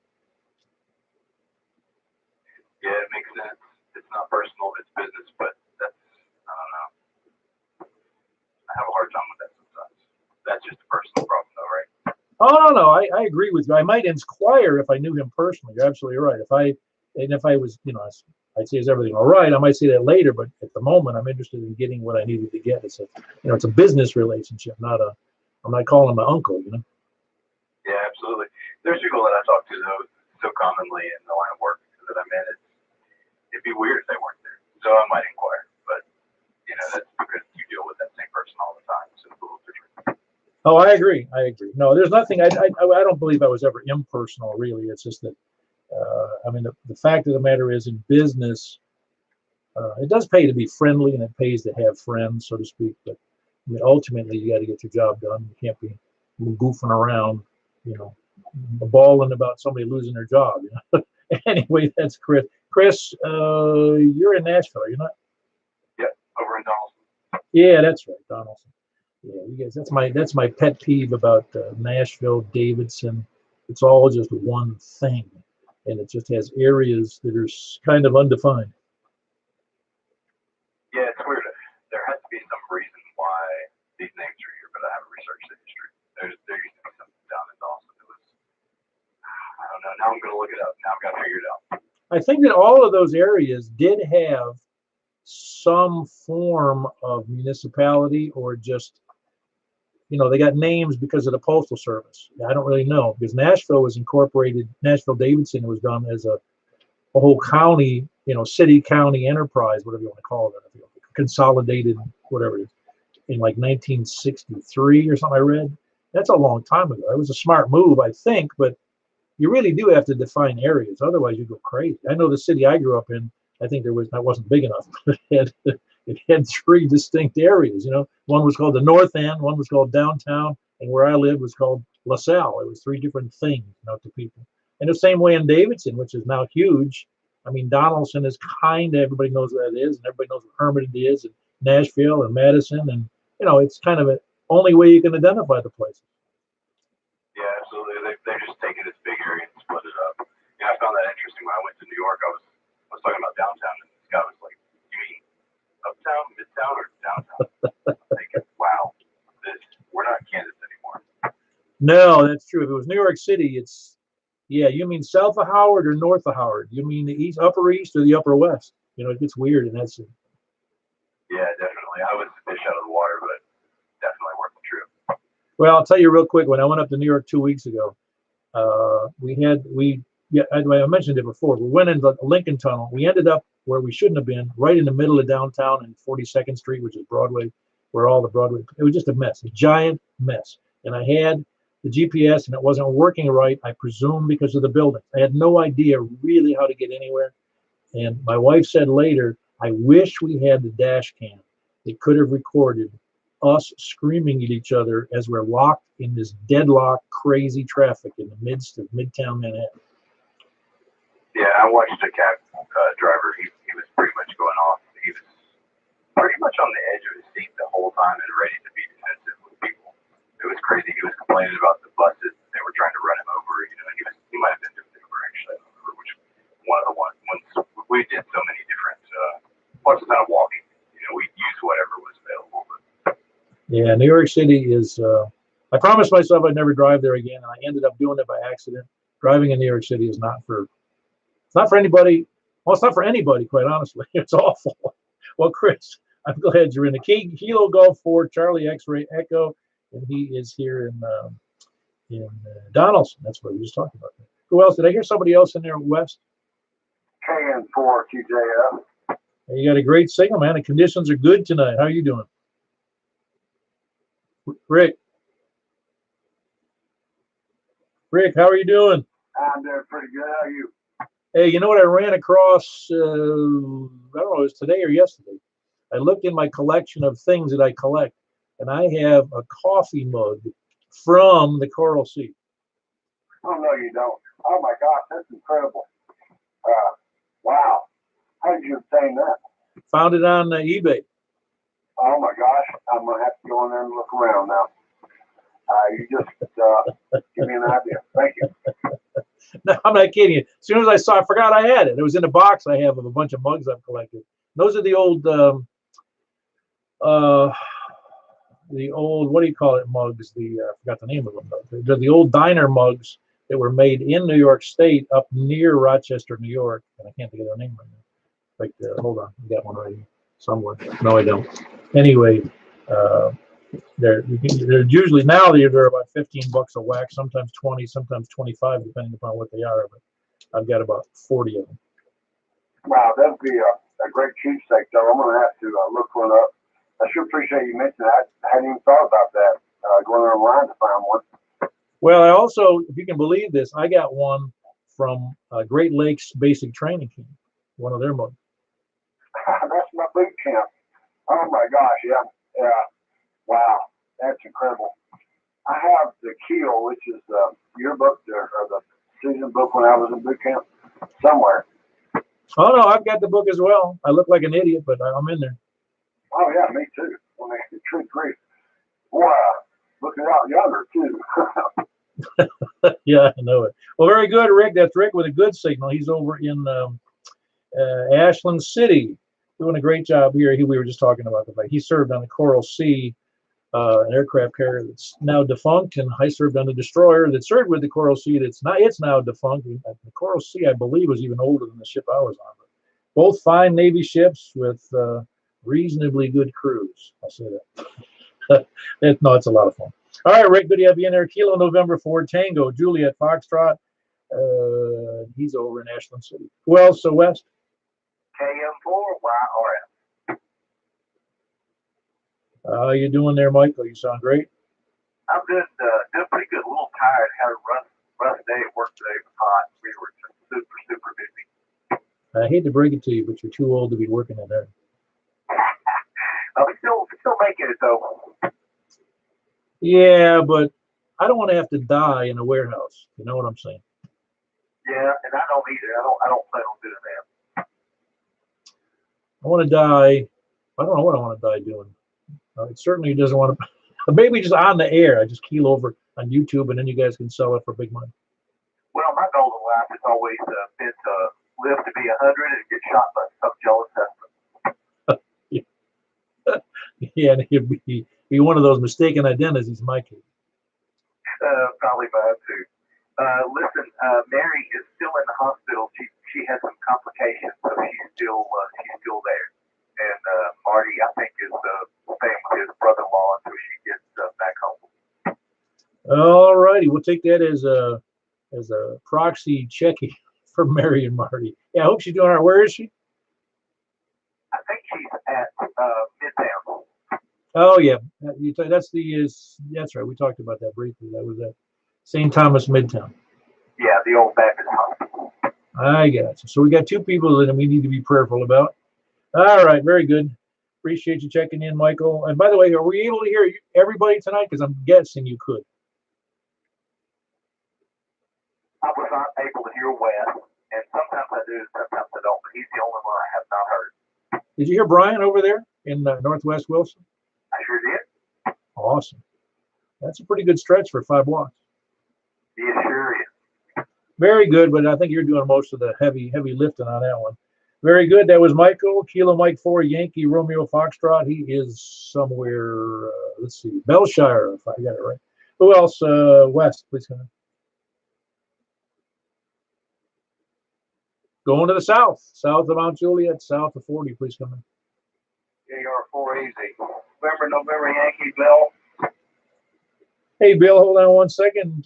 Yeah, it makes sense. It's not personal, it's business, but that's, I don't know. I have a hard time with that sometimes. That's just a personal problem though, right?
Oh, no, I agree with you. I might inquire if I knew him personally. You're absolutely right. If I was, I'd say, is everything all right? I might say that later, but at the moment, I'm interested in getting what I needed to get. It's a business relationship, I'm not calling my uncle,
Yeah, absolutely. There's people that I talk to, though, so commonly in the line of work that I'm in, it'd be weird if they weren't there. So I might inquire, but, that's because you deal with that same person all the time, so it's a little different.
Oh, I agree. No, there's nothing, I don't believe I was ever impersonal, really. It's just that, the fact of the matter is, in business, it does pay to be friendly, and it pays to have friends, so to speak. But ultimately, you got to get your job done. You can't be goofing around, bawling about somebody losing their job. Anyway, that's Chris. Chris, you're in Nashville, are you not?
Yeah, over in Donaldson.
Yeah, that's right, Donaldson. Yeah, you guys. That's my pet peeve about Nashville, Davidson. It's all just one thing. And it just has areas that are kind of undefined.
Yeah, it's weird. There has to be some reason why these names are here, but I haven't researched the history. There used to be something down in Dawson that was, I don't know. Now I'm going to look it up. Now I've got to figure it out.
I think that all of those areas did have some form of municipality, or just, they got names because of the Postal Service. I don't really know, because Nashville was incorporated. Nashville-Davidson was done as a whole county, city, county enterprise, whatever you want to call it, consolidated, whatever it is, in like 1963 or something. I read. That's a long time ago. It was a smart move, I think, but you really do have to define areas. Otherwise, you go crazy. I know the city I grew up in, I think that wasn't big enough. It had three distinct areas. One was called the North End, one was called downtown, and where I lived was called LaSalle. It was three different things, to people. And the same way in Davidson, which is now huge. I mean, Donaldson is kind of, everybody knows what that is, and everybody knows what Hermitage is, and Nashville and Madison, and it's kind of the only way you can identify the places.
Yeah, absolutely. They're just taking this big area and split it up. Yeah, I found that interesting when I went to New York. I was talking about downtown, and this guy was like, "You mean uptown, midtown, or downtown?" I'm thinking, wow, we're not Kansas anymore.
No, that's true. If it was New York City, yeah, you mean south of Howard or north of Howard? You mean the upper east or the upper west? It gets weird in that city.
Yeah, definitely. I was a fish out of the water, but definitely worth the trip.
Well, I'll tell you real quick. When I went up to New York 2 weeks ago, I mentioned it before. We went into the Lincoln Tunnel. We ended up where we shouldn't have been, right in the middle of downtown and 42nd Street, which is Broadway, where all the Broadway. It was just a mess, a giant mess. And I had the GPS, and it wasn't working right. I presume because of the building. I had no idea really how to get anywhere. And my wife said later, I wish we had the dash cam. It could have recorded us screaming at each other as we're locked in this deadlock, crazy traffic in the midst of Midtown Manhattan.
Yeah, I watched a cab driver. He was pretty much going off. He was pretty much on the edge of his seat the whole time and ready to be defensive with people. It was crazy. He was complaining about the buses. They were trying to run him over. He might have been doing Uber actually. I don't remember which one of the ones. We did so many different. Plus, it's not walking. We used whatever was available. But.
Yeah, New York City is. I promised myself I'd never drive there again, and I ended up doing it by accident. Driving in New York City is not for. It's not for anybody. Well, it's not for anybody, quite honestly. It's awful. Well, Chris, I'm glad you're in the Kilo Golf 4 Charlie X-Ray Echo, and he is here in Donaldson. That's what we just talked about. Who else? Did I hear somebody else in there, West?
KN4 QJF.
You got a great signal, man. The conditions are good tonight. How are you doing? Rick, how are you doing?
I'm doing pretty good. How are you?
Hey, you know what I ran across, I don't know, it was today or yesterday. I looked in my collection of things that I collect, and I have a coffee mug from the Coral Sea.
Oh, no, you don't. Oh, my gosh, that's incredible. Wow. How did you obtain that?
Found it on eBay.
Oh, my gosh. I'm going to have to go in there and look around now. You just give me an idea. Thank you.
No, I'm not kidding you. As soon as I saw it, I forgot I had it. It was in a box I have of a bunch of mugs I've collected. Those are the old, what do you call it, mugs? I forgot the name of them. They're the old diner mugs that were made in New York State up near Rochester, New York. And I can't think of their name right now. Like, hold on. I got one right here somewhere. No, I don't. Anyway, they're usually now they're about $15 a whack, sometimes 20, sometimes 25, depending upon what they are. But I've got about 40 of them.
Wow, that'd be a great cheesesteak, though. I'm going to have to look one up. I sure appreciate you mentioning that. I hadn't even thought about that, going online to find one.
Well, I also, if you can believe this, I got one from Great Lakes Basic Training Camp, one of their mugs.
That's my boot camp. Oh, my gosh, yeah. Wow, that's incredible. I have the Keel, which is the yearbook or the season book when I was in boot camp somewhere.
Oh, no, I've got the book as well. I look like an idiot, but I'm in there.
Oh, yeah, me too. I mean, the true grief. Boy, looking out younger, too.
Yeah, I know it. Well, very good, Rick. That's Rick with a good signal. He's over in Ashland City, doing a great job here. We were just talking about the fact he served on the Coral Sea, an aircraft carrier that's now defunct, and I served on the destroyer that served with the Coral Sea. It's now defunct. The Coral Sea, I believe, was even older than the ship I was on. But both fine Navy ships with reasonably good crews. I'll say that. No, it's a lot of fun. All right, Rick, good to have you in there. Kilo November 4 Tango, Juliet Foxtrot. He's over in Ashland City. Who else? So West?
KM4YRF.
How you doing there, Michael? You sound great.
I'm good. Doing pretty good. A little tired. Had a rough day at work today. It was hot. We were super busy.
I hate to break it to you, but you're too old to be working in there.
We still making it though.
Yeah, but I don't want to have to die in a warehouse. You know what I'm saying?
Yeah, and I don't either. I don't plan on doing that.
I want to die. I don't know what I want to die doing. It certainly doesn't want to. Maybe just on the air. I just keel over on YouTube, and then you guys can sell it for big money.
Well, my goal in life has always been to live to be 100 and get shot by some jealous husband.
Yeah, and he'd be one of those mistaken identities in my case.
Probably mine too. Listen, Mary is still in the hospital. She has some complications, so she's still there. And Marty, I think, is staying with his brother-in-law until she gets back home.
All righty, we'll take that as a proxy checking for Mary and Marty. Yeah, I hope she's doing all right. Where is she?
I think she's at Midtown.
Oh yeah, that's right. We talked about that briefly. That was at St. Thomas Midtown.
Yeah, the old Baptist hospital.
I got you. So we got two people that we need to be prayerful about. All right, very good. Appreciate you checking in, Michael. And by the way, are we able to hear everybody tonight? Because I'm guessing you could.
I was not able to hear Wes, and sometimes I do, sometimes I don't. But he's the only one I have not heard.
Did you hear Brian over there in Northwest Wilson?
I sure did.
Awesome. That's a pretty good stretch for 5 blocks.
It sure is.
Very good, but I think you're doing most of the heavy lifting on that one. Very good. That was Michael, Kilo Mike 4, Yankee Romeo Foxtrot. He is somewhere, let's see, Belshire, if I got it right. Who else? West, please come in. Going to the south of Mount Juliet, south of 40, please come in.
AR4 easy. November, Yankee Bill.
Hey, Bill, hold on one second.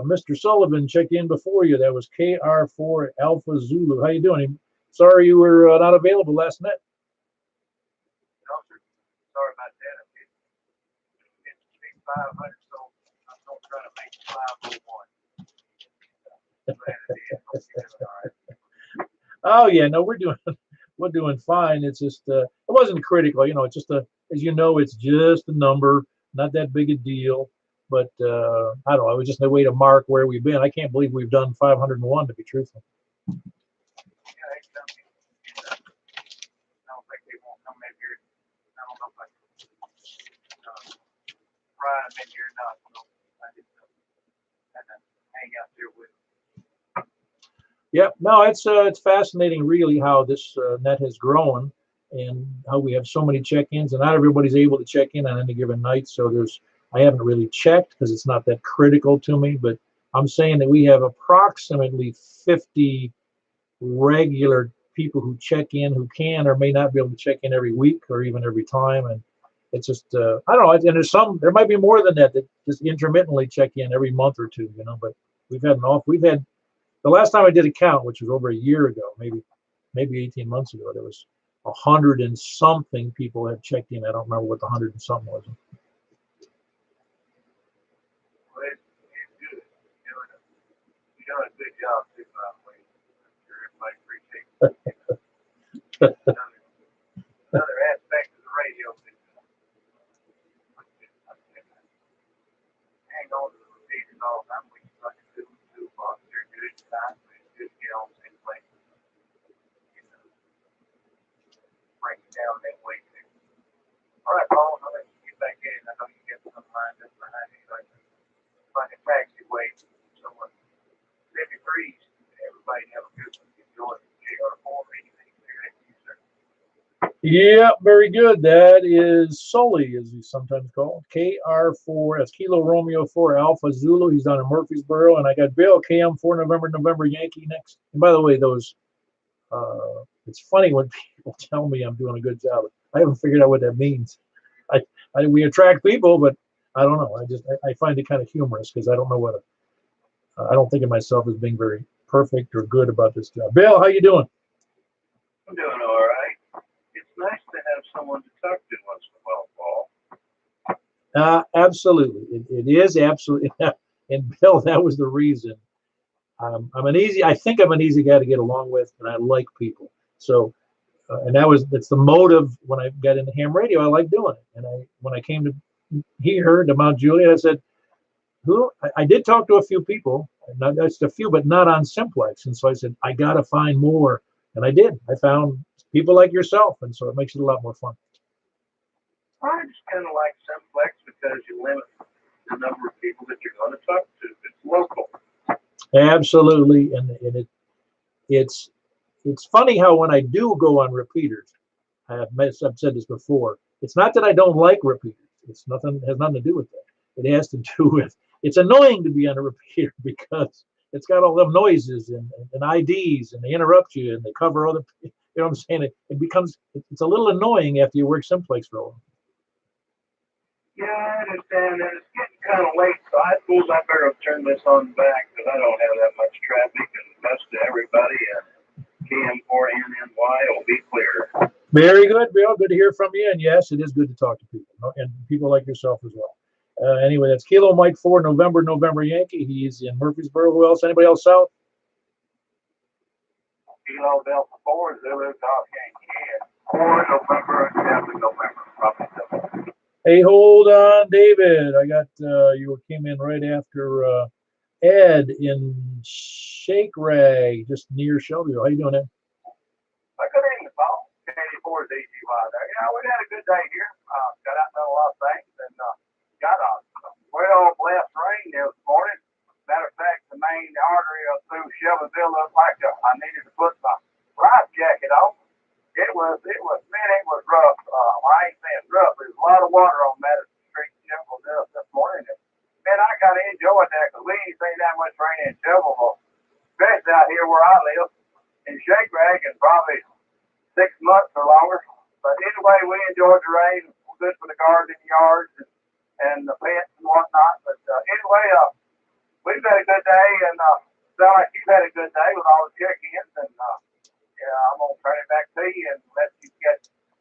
Mr. Sullivan checked in before you. That was KR4 Alpha Zulu. How you doing? Sorry you were not available last night.
No, sir. Sorry about that. It's 500, so I'm going to try to make 501.
Oh yeah, no, we're doing fine. It's just it wasn't critical, it's just as you know, it's just a number, not that big a deal. But I don't know, it was just a way to mark where we've been. I can't believe we've done 501 to be truthful.
Yeah, I don't think they won't come in here. I don't know if I can ride them in here or not. So I just had to hang out there with them.
Yeah, no, it's fascinating, really, how this net has grown and how we have so many check-ins, and not everybody's able to check in on any given night. So I haven't really checked because it's not that critical to me, but I'm saying that we have approximately 50 regular people who check in who can or may not be able to check in every week or even every time, and it's just I don't know. And there might be more than that just intermittently check in every month or two, but we've had the last time I did a count, which was over a year ago, maybe 18 months ago, there was 100 and something people had checked in. I don't remember what the 100 and something was.
Well, it's good. You're doing a good job too, by the way. I'm sure everybody appreciates it. Another aspect of the radio business. Hang on to the repeaters all the time. We can run into two box. They're good times. It's good to get on the same place. Break it down that way too. All right, Paul, I'll let you get back in. I know you get some lined up behind you, like fucking taxiway. So, 73s. Everybody have a good one. Enjoy it. JR4, anything clear that you, sir.
Yeah, very good. That is Sully, as he's sometimes called. KR4, that's Kilo Romeo 4 Alpha Zulu. He's down in Murfreesboro. And I got Bill, KM4 November Yankee next. And by the way, it's funny when people tell me I'm doing a good job. I haven't figured out what that means. We attract people, but I don't know. I find it kind of humorous because I don't know I don't think of myself as being very perfect or good about this job. Bill, how you doing?
I'm doing all right. It's nice to have someone to talk to once in a while, Paul.
Absolutely. It is absolutely. And Bill, that was the reason. I think I'm an easy guy to get along with, and I like people. So, and that's the motive when I got into ham radio. I like doing it. And when I came to he heard about Juliet. I said, who? I did talk to a few people, not just a few, but not on Simplex. And so I said, I got to find more. And I did. I found people like yourself. And so it makes it a lot more fun.
I just kind of like Simplex because you limit the number of people that you're going to talk to. It's local.
Absolutely. And it's funny how when I do go on repeaters, I've said this before, it's not that I don't like repeaters. It's nothing, has nothing to do with that. It has to do with, it's annoying to be on a repeater because it's got all them noises and IDs, and they interrupt you and they cover other, you know what I'm saying? It becomes, it's a little annoying after you work Simplex for a while.
Yeah, I understand that. It's getting kind of late, so I suppose I better turn this on back because I don't have that much traffic, and best to everybody, and KM4NNY will be clear.
Very good, Bill. Good to hear from you. And yes, it is good to talk to people, and people like yourself as well. Anyway, that's Kilo Mike 4, November Yankee. He's in Murfreesboro. Who else? Anybody else south?
Kilo Delta 4, Zulu Golf Yankee. 4 November, 7 November, probably 7.
Hey, hold on, David. I got you came in right after Ed in Shake Rag, just near Shelbyville. How you doing, Ed?
Good evening, Paul. 84 is EGY there. Yeah, we had a good day here. Got out and done a lot of things, and got a well-blessed rain this morning. Matter of fact, the main artery up through Shelbyville looked like I needed to put my life jacket on. It was rough. I ain't saying rough. There's a lot of water on Madison Street in Shelbyville this morning. And, man, I kind of enjoyed that because we ain't seen that much rain in Shelbyville, especially out here where I live in Shake Rag, in probably 6 months or longer. But anyway, we enjoyed the rain. It was good for the garden and yards and the pets and whatnot. But anyway, we've had a good day, and sound like you've had a good day with all the check-ins. And yeah, I'm gonna turn it back to you and let you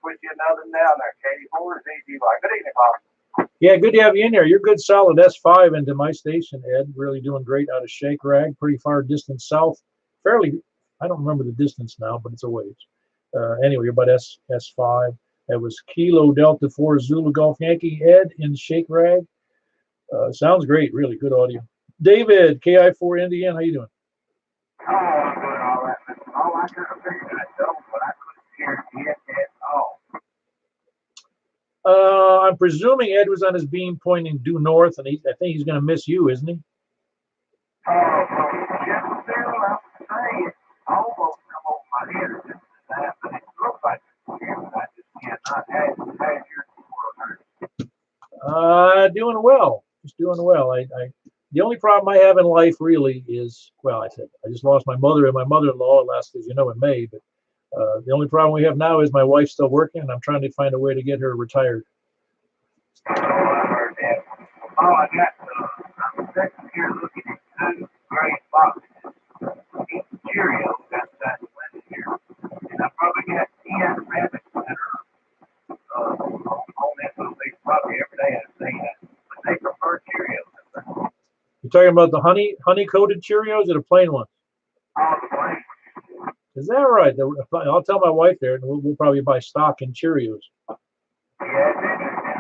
put you another down there. Katie Ford, ZG. Good evening, Bob.
Yeah, good to have you in there. You're good, solid S5 into my station, Ed. Really doing great out of Shake Rag, pretty far distance south. Fairly, I don't remember the distance now, but it's a ways. Anyway, you're about S5. That was Kilo Delta 4 Zulu Golf Yankee. Ed in Shake Rag. Sounds great. Really good audio. David, KI4 Indiana. How you doing?
Oh, I'm doing all right. Oh, I could have figured that though, but I couldn't hear it at all.
I'm presuming Ed was on his beam pointing due north, and I think he's going to miss you, isn't he?
Oh, just still, I would say it almost come over my head or just that, but it looks like it's here, but I just cannot have your world.
Doing well. Just doing well. The only problem I have in life really is, well, I just lost my mother and my mother-in-law last, as you know, in May. But the only problem we have now is my wife's still working, and I'm trying to find a way to get her retired.
Oh, I heard that. Oh, I got, I'm sitting here looking at 2 gray boxes. Eating Cheerios outside the window here. And I probably got 10 rabbits that are on that little big puppy every day I've seen it. But they prefer Cheerios.
You're talking about the honey-coated Cheerios or the plain ones?
Oh, the plain.
Is that right? I'll tell my wife there, and we'll probably buy stock in Cheerios.
Yeah, and I'm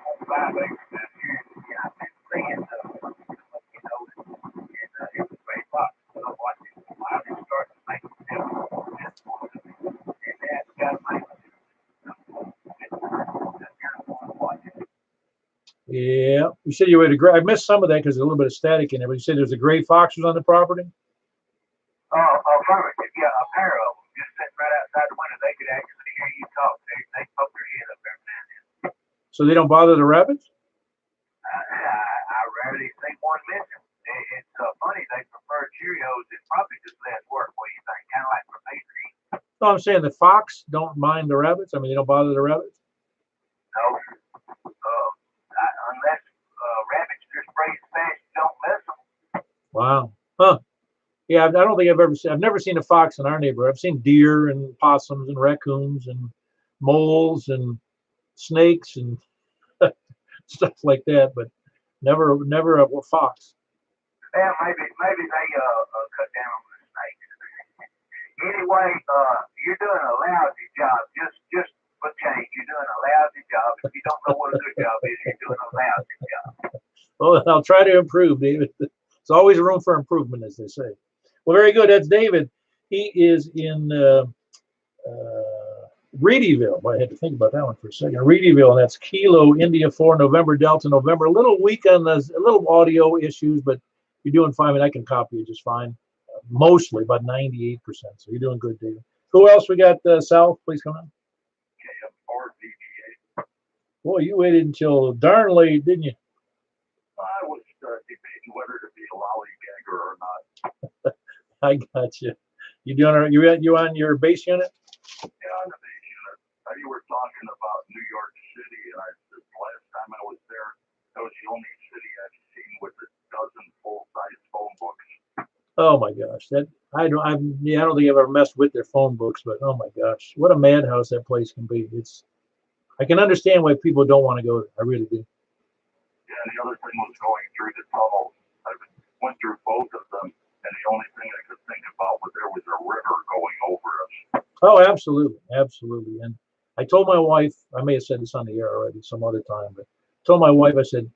on 5 acres down here. Yeah, I've been seeing it was great box. So I watched it. I just started to make it. And that's got to make it.
Yeah, you said you had a gray. I missed some of that because there's a little bit of static in there. But you said there's a gray fox was on the property.
Affirmative. Yeah, a pair of them just sitting right outside the window. They could actually hear you talk. They poke their head up every now and then.
So they don't bother the rabbits?
I rarely see one missing. It's funny. They prefer Cheerios. It's probably just less work. What do you think? Kind of like for pastry.
No, I'm saying the fox don't mind the rabbits. I mean, they don't bother the rabbits.
No. Unless rabbits just raise fast, don't mess them.
Wow. Huh. Yeah, I don't think I've never seen a fox in our neighborhood. I've seen deer and possums and raccoons and moles and snakes and stuff like that, but never a fox.
Yeah, maybe they cut down on the snakes. Anyway, you're doing a lousy job. Just for change, you're doing a lousy job. If you don't know what a good job is, you're doing a
I'll try to improve, David. There's always room for improvement, as they say. Well, very good. That's David. He is in Reedyville. Well, I had to think about that one for a second. Reedyville, and that's Kilo India 4 November Delta November. A little weak on the, a little audio issues, but you're doing fine. I mean, I can copy it just fine. Mostly, about 98%. So you're doing good, David. Who else we got? South, please come on.
KM4 VBA.
Boy, you waited until darn late, didn't you?
I was debating whether to be a lollygagger or not.
I got you. You doing? You on your base unit?
Yeah, on the base unit. You were talking about New York City, and the last time I was there, that was the only city I've seen with a dozen full-size phone books.
Oh my gosh, that I don't think I've ever messed with their phone books, but oh my gosh, what a madhouse that place can be. It's I can understand why people don't want to go there. I really do.
Yeah, and the other thing was going through the tunnels. I went through both of them, and the only thing I could think about was there was a river going over us.
Oh, absolutely, absolutely. And I told my wife, I may have said this on the air already some other time, but I told my wife, I said,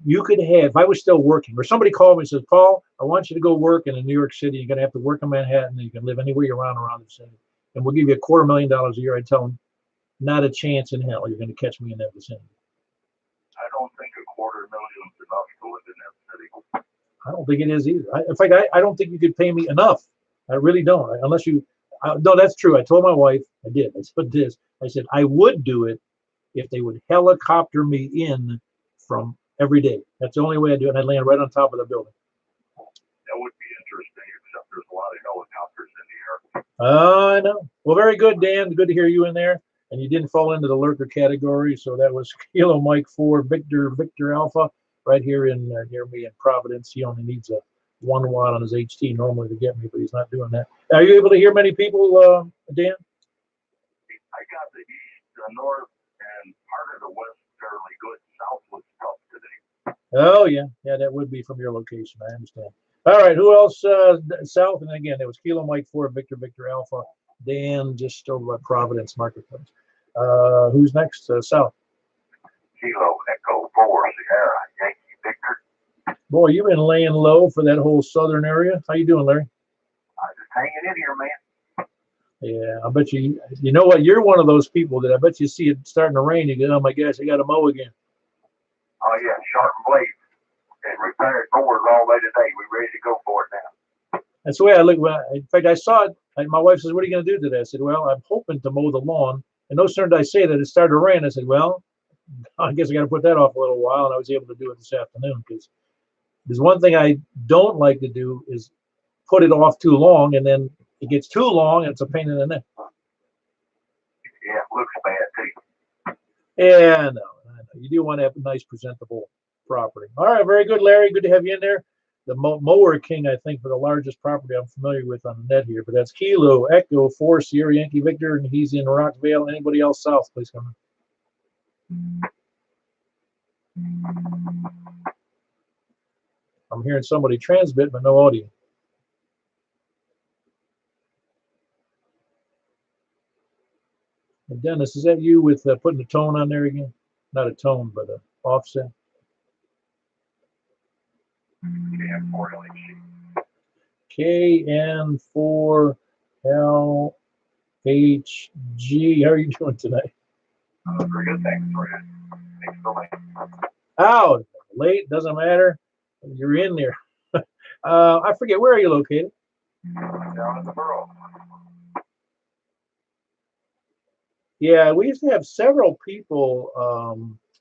you could have, if I was still working, or somebody called me and said, Paul, I want you to go work in New York City. You're going to have to work in Manhattan, and you can live anywhere you want around the city. And we'll give you $250,000 a year. I'd tell them, not a chance in hell you're going to catch me in that vicinity.
I don't think $250,000 is enough to live in that city.
I don't think it is either. In fact, I don't think you could pay me enough. I really don't. Unless you, no, that's true. I told my wife, I did. I said this. I said, I would do it if they would helicopter me in from every day. That's the only way I do it. And I'd land right on top of the building.
That would be interesting, except there's a lot of helicopters in the air.
I know. Well, very good, Dan. Good to hear you in there. And you didn't fall into the lurker category. So that was Kilo Mike 4 Victor Alpha right here in near me in Providence. He only needs a 1 watt on his HT normally to get me, but he's not doing that. Are you able to hear many people, Dan?
I got the east, the north, and part of the west fairly good. South was tough today.
Oh, yeah. Yeah, that would be from your location. I understand. All right. Who else? South. And again, it was Kilo Mike 4 Victor Alpha. Dan just over by Providence Marketplace. Who's next? South.
Kilo Echo 4 Sierra Yankee Victor.
Boy, you've been laying low for that whole southern area. How you doing, Larry?
I'm just hanging in here, man.
Yeah, I bet you. You know what? You're one of those people that I bet you see it starting to rain. You go, oh my gosh, I got to mow again.
Oh yeah, sharpened blades and repaired boards all day today. We ready to go for it now.
That's the way I look. In fact, I saw it. And my wife says, "What are you going to do today?" I said, "Well, I'm hoping to mow the lawn." And no sooner did I say that, it started to rain. I said, "Well, I guess I got to put that off a little while." And I was able to do it this afternoon because there's one thing I don't like to do is put it off too long, and then it gets too long, and it's a pain in the neck.
Yeah, it looks bad too.
Yeah, I know. You do want to have a nice, presentable property. All right, very good, Larry. Good to have you in there. The mower king, I think, for the largest property I'm familiar with on the net here. But that's Kilo Echo 4 Sierra Yankee Victor, and he's in Rockvale. Anybody else south, please come in. I'm hearing somebody transmit, but no audio. And Dennis, is that you with putting the tone on there again? Not a tone, but an offset. KN4LHG. How are you doing tonight?
Pretty good, thanks for it. Thanks for late.
Out, late, doesn't matter. You're in there. I forget, where are you located?
Down in the borough.
Yeah, we used to have several people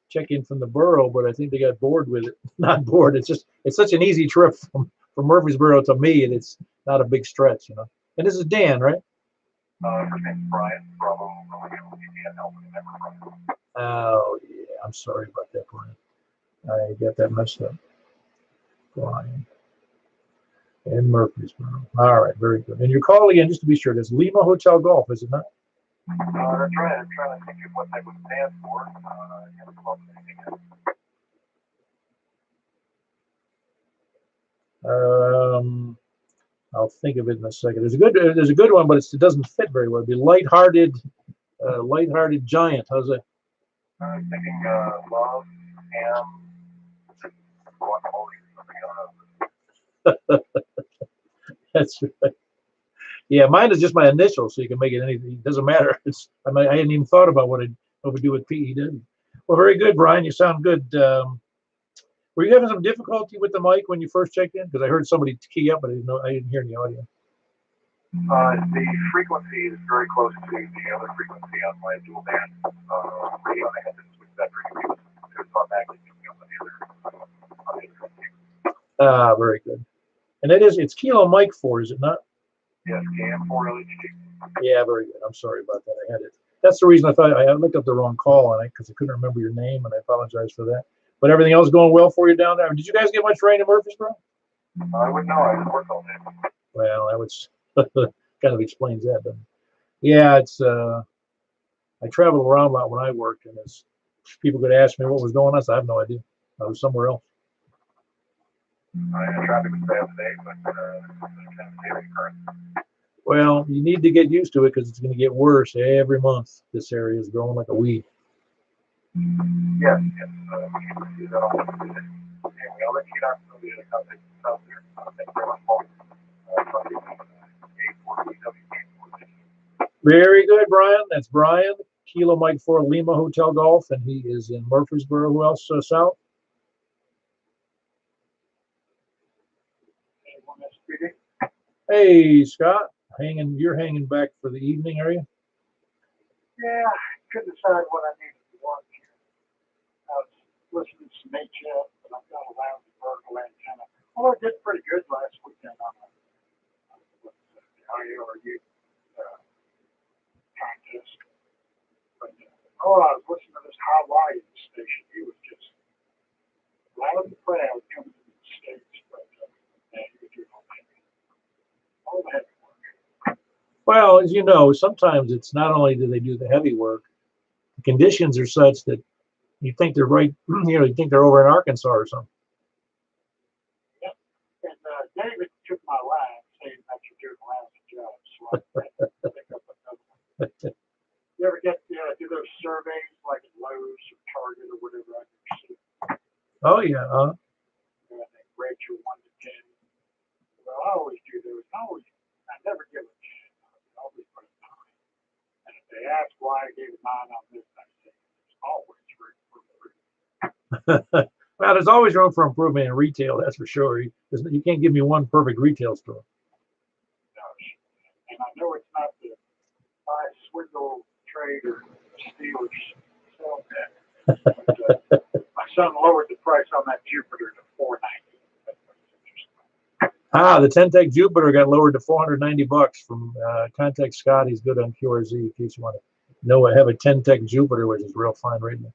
check in from the borough, but I think they got bored with it. Not bored. It's such an easy trip from Murfreesboro to me, and it's not a big stretch, you know. And this is Dan, right?
Her name's Brian. Bravo.
Oh yeah, I'm sorry about that, Brian. I got that messed up. Brian in Murfreesboro. All right, very good. And your call again, just to be sure, that's Lima Hotel Golf, is it not?
That's right. I'm trying to think of what that would stand for.
I'll think of it in a second. There's a good one, but it doesn't fit very well. It'd be lighthearted giant. How's that?
I'm thinking love, ham. guacamole or something. I don't know.
That's right. Yeah, mine is just my initials, so you can make it anything. It doesn't matter. I hadn't even thought about what I would do with PEW. Well, very good, Brian. You sound good. Were you having some difficulty with the mic when you first checked in? Because I heard somebody key up, but I didn't hear any audio.
The frequency is very close to the other frequency on my dual band radio. I had to switch that frequency to automatically picking up on the other frequency.
Very good. And it's Kilo Mike 4, is it not?
Yes, KM4 LHD.
Yeah, very good. I'm sorry about that. I had it. That's the reason I thought I looked up the wrong call on it because I couldn't remember your name, and I apologize for that. But everything else going well for you down there? Did you guys get much rain in Murfreesboro?
I wouldn't know. I just worked all day.
Well, that was kind of explains that. But yeah, it's I traveled around a lot when I worked, and as people could ask me what was going on, I have no idea. I was somewhere else.
Traffic was bad today, but kind of daily current.
Well, you need to get used to it because it's going to get worse every month. This area is growing like a weed.
Yes, yes. We see that all the time. And we all let you know the other contact out there. Thank you very much, Paul.
Very good, Brian. That's Brian, Kilo Mike 4 Lima Hotel Golf, and he is in Murfreesboro. Who else south? Hey, Scott. You're hanging back for the evening, are you?
Yeah, couldn't decide what I needed to watch here. I was listening to some HF, but I've got a lousy vertical antenna. Well, I did pretty good last weekend on the IRU contest. But I was listening to this Hawaii station. He was just loud and proud coming to the States, but he was doing all the heavy work.
Well, as you know, sometimes it's not only do they do the heavy work, the conditions are such that you think they're right, you think they're over in Arkansas or something.
Yep. And David took my line saying that you're doing a lousy job, so I had to pick up another one. You ever get do those surveys like at Lowe's or Target or whatever I can see?
Oh, yeah.
And they rate you 1 to 10. Well, I always do those. I never give a 10. I always put a 9. And if they ask why I gave a 9 on this, I say it's always room for improvement.
Well, there's always room for improvement in retail, that's for sure. You can't give me one perfect retail store.
And I know it's not the buy, swindle, trade, or steal or sell that. But, my son lowered the price on that Jupiter to $490.
The 10-tech Jupiter got lowered to $490 from contact Scott. He's good on QRZ in case you want to know. I have a 10-tech Jupiter, which is real fine right now.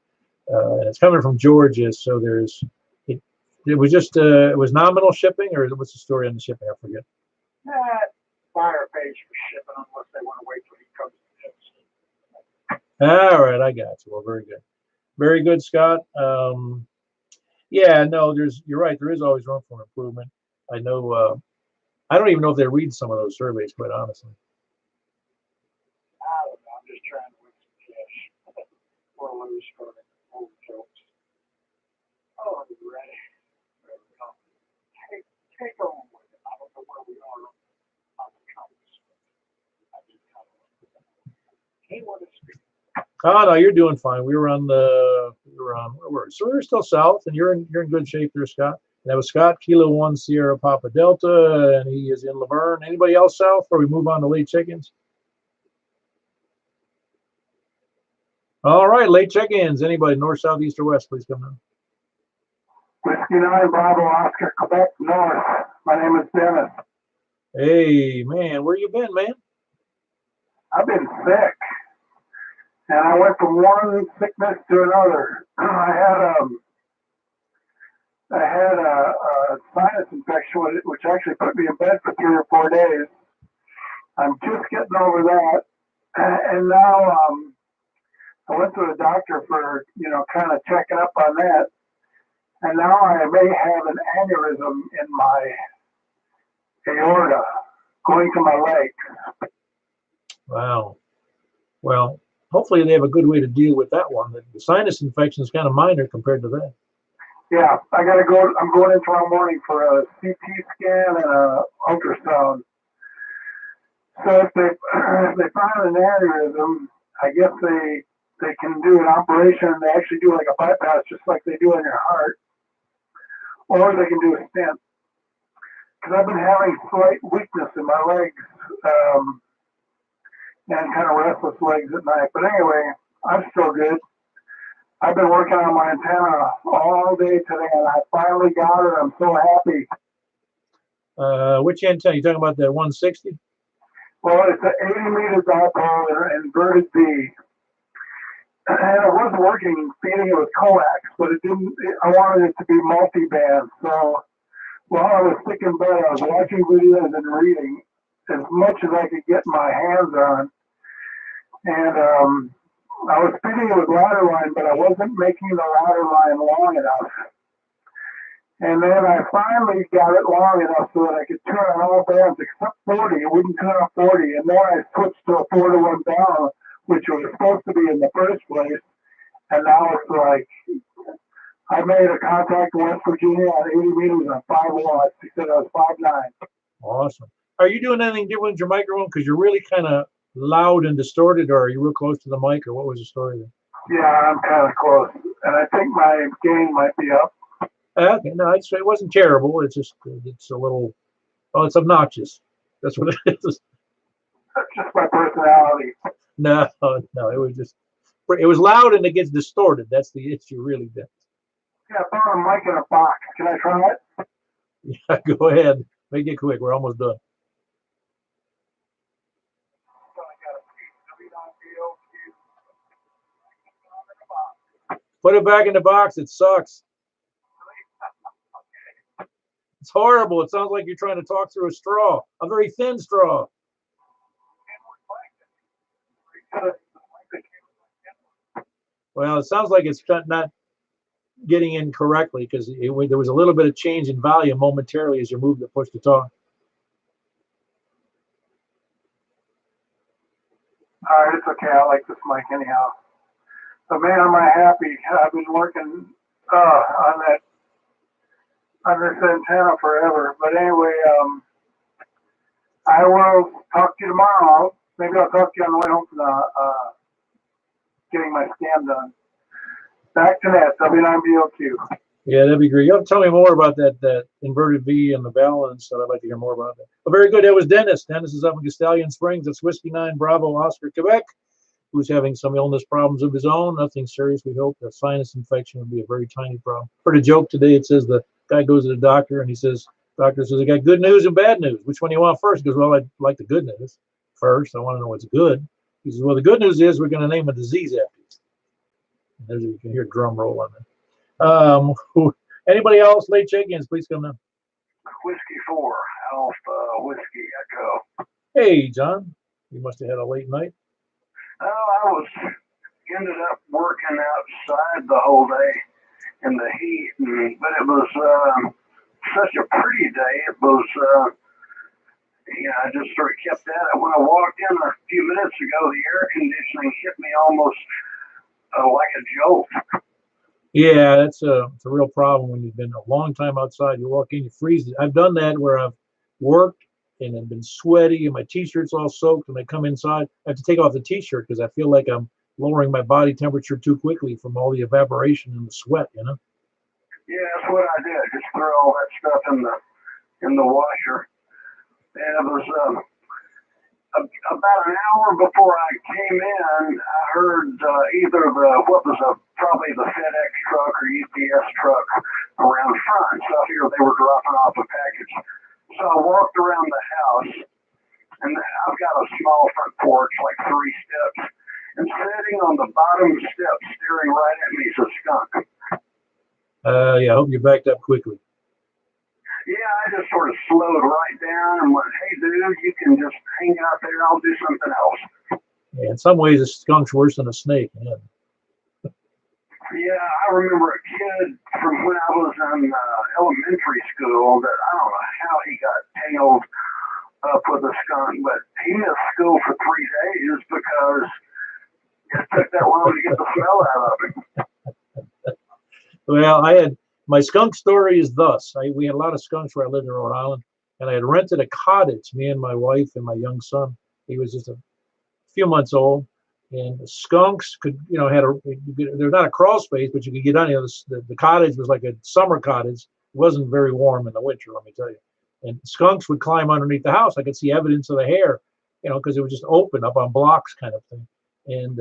And it's coming from Georgia, so it was just it was nominal shipping, or what's the story on the shipping? I forget.
Buyer pays for shipping unless they want to wait till he comes to
All right, I got you. Well, very good, Scott. Yeah, no, you're right. There is always room for improvement. I know. I don't even know if they read some of those surveys, quite honestly.
I don't know. I'm just trying to win some cash. Or lose for the old jokes. Oh, I'm ready. Take on with it. I don't know where we are on the compass. I just kind of can't want to speak.
Oh no, you're doing fine. We were on so we were still south, and you're in good shape there, Scott. And that was Scott, Kilo 1 Sierra Papa Delta, and he is in Laverne. Anybody else south before we move on to late check-ins? All right, late check-ins. Anybody north, south, east, or west, please come down.
Whiskey 9 Bravo Oscar, Quebec North. My name is Dennis.
Hey, man, where you been, man?
I've been sick, and I went from one sickness to another. I had a sinus infection, which actually put me in bed for 3 or 4 days. I'm just getting over that, and now I went to the doctor for kind of checking up on that, and now I may have an aneurysm in my aorta going to my leg.
Wow. Well, hopefully they have a good way to deal with that one. The sinus infection is kind of minor compared to that.
Yeah, I gotta go. I'm going in tomorrow morning for a CT scan and a ultrasound. So if they find an aneurysm, I guess they can do an operation. They actually do like a bypass, just like they do on your heart, or they can do a stent. Because I've been having slight weakness in my legs, and kind of restless legs at night. But anyway, I'm still good. I've been working on my antenna all day today, and I finally got it. I'm so happy.
Which antenna? You talking about the 160?
Well, it's an 80-meter dipole and inverted V. And it was working, feeding it with coax, but it didn't. I wanted it to be multi-band. So while I was sick in bed, I was watching videos and reading as much as I could get my hands on. And I was feeding it with ladder line, but I wasn't making the ladder line long enough. And then I finally got it long enough so that I could turn on all bands except 40. It wouldn't turn on 40. And then I switched to a 4-to-1 down, which was supposed to be in the first place. And now it's like, I made a contact in West Virginia on 80 meters on 5 watts. He said I was 5'9".
Awesome. Are you doing anything different with your microphone? Because you're really kind of loud and distorted, or are you real close to the mic, or what was the story there?
Yeah, I'm kind of close. And I think my gain might be up.
Okay, no, it wasn't terrible. It's just, it's a little, oh, it's obnoxious. That's what it is.
That's just my personality.
No, it was just, it was loud and it gets distorted. That's the issue, really.
Yeah, I found a mic in a box. Can I try it?
Yeah, go ahead. Make it quick. We're almost done. Put it back in the box. It sucks. It's horrible. It sounds like you're trying to talk through a straw, a very thin straw. Well, it sounds like it's not getting in correctly because there was a little bit of change in volume momentarily as you moved the push to talk.
All right, it's okay. I like this mic anyhow. But man, am I happy. I've been working on this antenna forever. But anyway, I will talk to you tomorrow. Maybe I'll talk to you on the way home from getting my scan done. Back to that, W9BOQ.
Yeah, that'd be great. You have to tell me more about that inverted V and the balance. So I'd like to hear more about that. Well, very good. That was Dennis. Dennis is up in Castellian Springs. That's Whiskey 9 Bravo Oscar, Quebec, who's having some illness problems of his own. Nothing serious, we hope. A sinus infection would be a very tiny problem. Heard a joke today. It says the guy goes to the doctor and he says, doctor says, I got good news and bad news. Which one do you want first? He goes, well, I'd like the good news first. I want to know what's good. He says, well, the good news is we're going to name a disease after you. There's, you can hear a drum roll on that. Anybody else? Late check-ins, please come in.
Whiskey 4, Alpha Whiskey Echo.
Hey, John. You must have had a late night.
Oh, ended up working outside the whole day in the heat, but it was such a pretty day. It was, I just sort of kept at it. When I walked in a few minutes ago, the air conditioning hit me almost like a jolt.
Yeah, it's a real problem when you've been a long time outside. You walk in, you freeze. I've done that where I've worked and I've been sweaty and my t-shirt's all soaked. And I come inside, I have to take off the t-shirt because I feel like I'm lowering my body temperature too quickly from all the evaporation and the sweat, you know?
Yeah, that's what I did. Just threw all that stuff in the washer. And it was about an hour before I came in, I heard either probably the FedEx truck or UPS truck around front. So I figured they were dropping off a package. So I walked around the house, and I've got a small front porch, like 3 steps. And sitting on the bottom step, staring right at me, is a skunk.
Yeah, I hope you backed up quickly.
Yeah, I just sort of slowed right down and went, hey, dude, you can just hang out there. I'll do something else.
Yeah, in some ways, a skunk's worse than a snake. Yeah.
Yeah, I remember a kid from when I was in elementary school that I don't know how he got tangled up with a skunk, but he missed school for 3 days because it took that long to get the smell out of him.
Well, I had My skunk story is thus. We had a lot of skunks where I lived in Rhode Island, and I had rented a cottage, me and my wife and my young son. He was just a few months old, and the skunks could, they're not a crawl space, but you could get on. The cottage was like a summer cottage. It wasn't very warm in the winter, let me tell you. And skunks would climb underneath the house. I could see evidence of the hair, because it was just open up on blocks kind of thing. And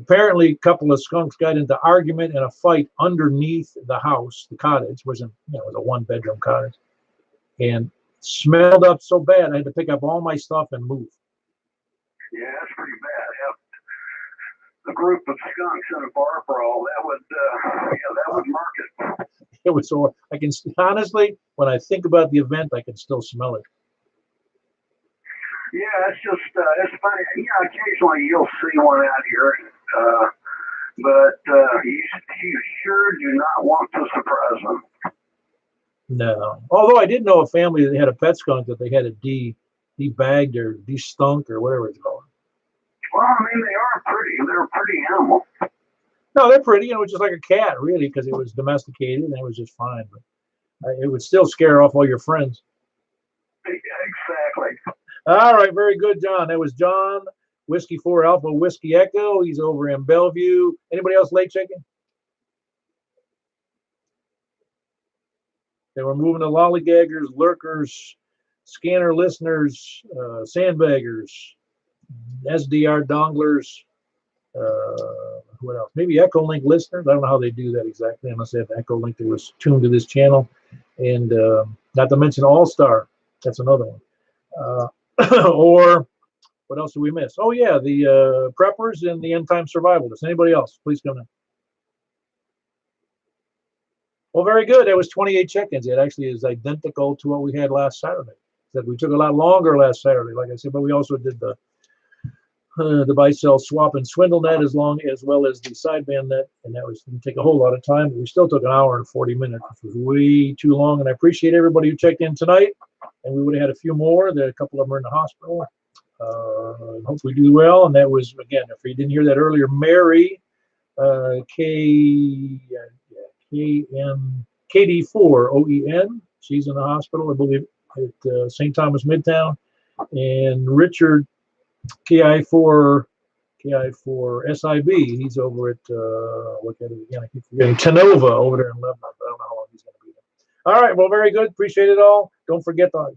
apparently, a couple of skunks got into argument and a fight underneath the house, the cottage, was it was a one-bedroom cottage, and smelled up so bad I had to pick up all my stuff and move.
Yeah, that's pretty bad. Yeah. A group of skunks in a bar brawl, that would mark it.
It was so, I can honestly, when I think about the event, I can still smell it.
Yeah, it's just, it's funny. Occasionally you'll see one out here, but you sure do not want to surprise them.
No. Although I did know a family that had a pet skunk that they had a debagged or de-stunk or whatever it's called.
Well, I mean, they are pretty. They're a pretty animal.
No, they're pretty. Just like a cat, really, because it was domesticated and it was just fine. But it would still scare off all your friends.
Yeah, exactly.
All right, very good, John. That was John, Whiskey 4 Alpha Whiskey Echo. He's over in Bellevue. Anybody else late checking? They were moving to lollygaggers, lurkers, scanner listeners, sandbaggers, SDR donglers. What else? Maybe Echolink listeners. I don't know how they do that exactly, unless they have Echolink that was tuned to this channel. And not to mention All-Star. That's another one. Or what else did we miss? Oh, yeah, the preppers and the end-time survivalists. Anybody else? Please come in. Well, very good. That was 28 check-ins. It actually is identical to what we had last Saturday. That we took a lot longer last Saturday, like I said, but we also did the buy-sell swap and swindle net as well as the sideband net, and that didn't take a whole lot of time. But we still took an hour and 40 minutes, which was way too long. And I appreciate everybody who checked in tonight. And we would have had a few more. A couple of them are in the hospital. Hopefully do well. And that was, again, if you didn't hear that earlier, Mary, KD4OEN. She's in the hospital, I believe, at St. Thomas Midtown. And Richard, KI4 SIB. He's over at, look at it again, I keep forgetting, Tenova over there in Lebanon. I don't know how long he's going to be there. All right, well, very good. Appreciate it all. Don't forget, a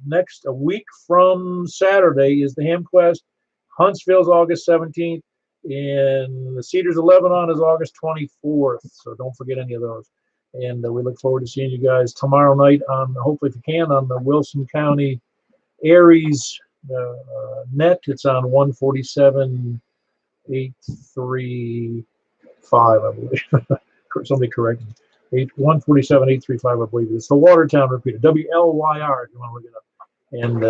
week from Saturday is the Ham Quest. Huntsville's August 17th. And the Cedars of Lebanon is August 24th. So don't forget any of those. And we look forward to seeing you guys tomorrow night on, hopefully if you can, on the Wilson County Aries net. It's on 147.835, I believe. Somebody correct me. 147.835, I believe. It's the Watertown repeater. WLYR, if you want to look it up. And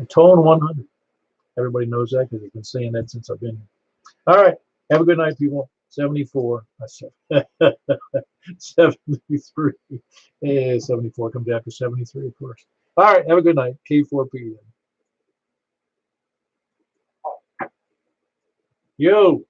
Tone 100. Everybody knows that because they've been saying that since I've been here. All right. Have a good night, people. 74. 73. Yeah, 74 comes after 73, of course. All right. Have a good night. K4P. Yo.